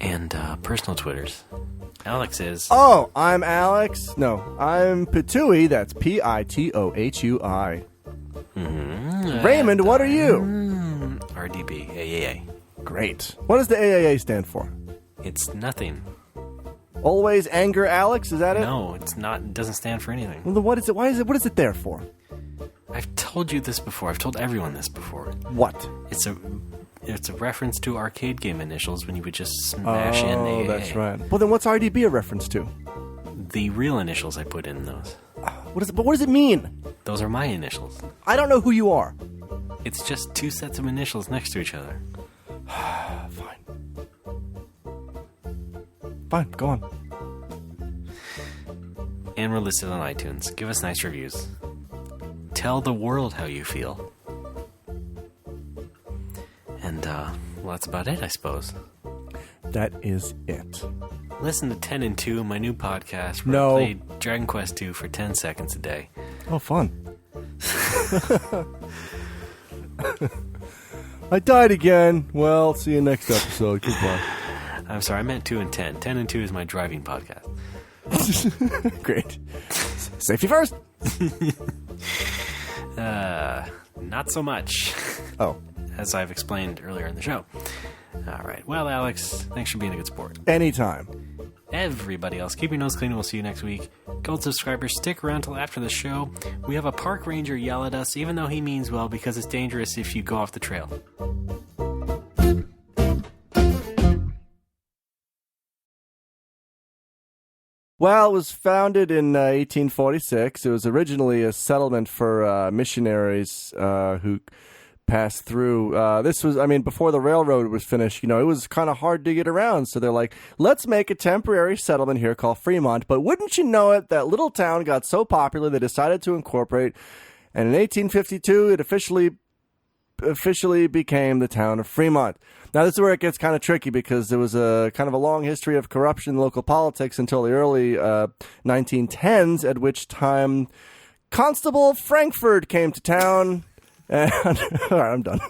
And personal Twitters. Alex is... Oh, I'm Alex. No, I'm Pitui. That's Pitouhui. Raymond, what are you? RDB. AAA. Great. What does the AAA stand for? It's nothing. Always anger Alex? Is that it? No, it's not. It doesn't stand for anything. Well, then what is it? Why is it? What is it there for? I've told you this before. I've told everyone this before. What? It's a reference to arcade game initials when you would just smash in AAA. Oh, that's right. Well, then what's RDB a reference to? The real initials I put in those. But what does it mean? Those are my initials. I don't know who you are. It's just two sets of initials next to each other. Fine. Fine, go on. And we're listed on iTunes. Give us nice reviews. Tell the world how you feel. And, well, that's about it, I suppose. That is it. Listen to 10 and 2, my new podcast, where No. I play Dragon Quest 2 for 10 seconds a day. Oh, fun. I died again. Well, see you next episode. Goodbye. I'm sorry, I meant 2 and 10. 10 and 2 is my driving podcast. Great. Safety first. Not so much, Oh, as I've explained earlier in the show. All right. Well, Alex, thanks for being a good sport. anytime. Everybody else, keep your nose clean and we'll see you next week. Gold subscribers, stick around till after the show. We have a park ranger yell at us, even though he means well, because it's dangerous if you go off the trail. Well, it was founded in 1846. It was originally a settlement for missionaries who passed through. This was, before the railroad was finished, it was kind of hard to get around. So they're like, let's make a temporary settlement here called Fremont. But wouldn't you know it, that little town got so popular they decided to incorporate. And in 1852, it officially became the town of Fremont. Now, this is where it gets kind of tricky because there was a kind of a long history of corruption in local politics until the early 1910s, at which time Constable Frankfurt came to town. And all right, I'm done.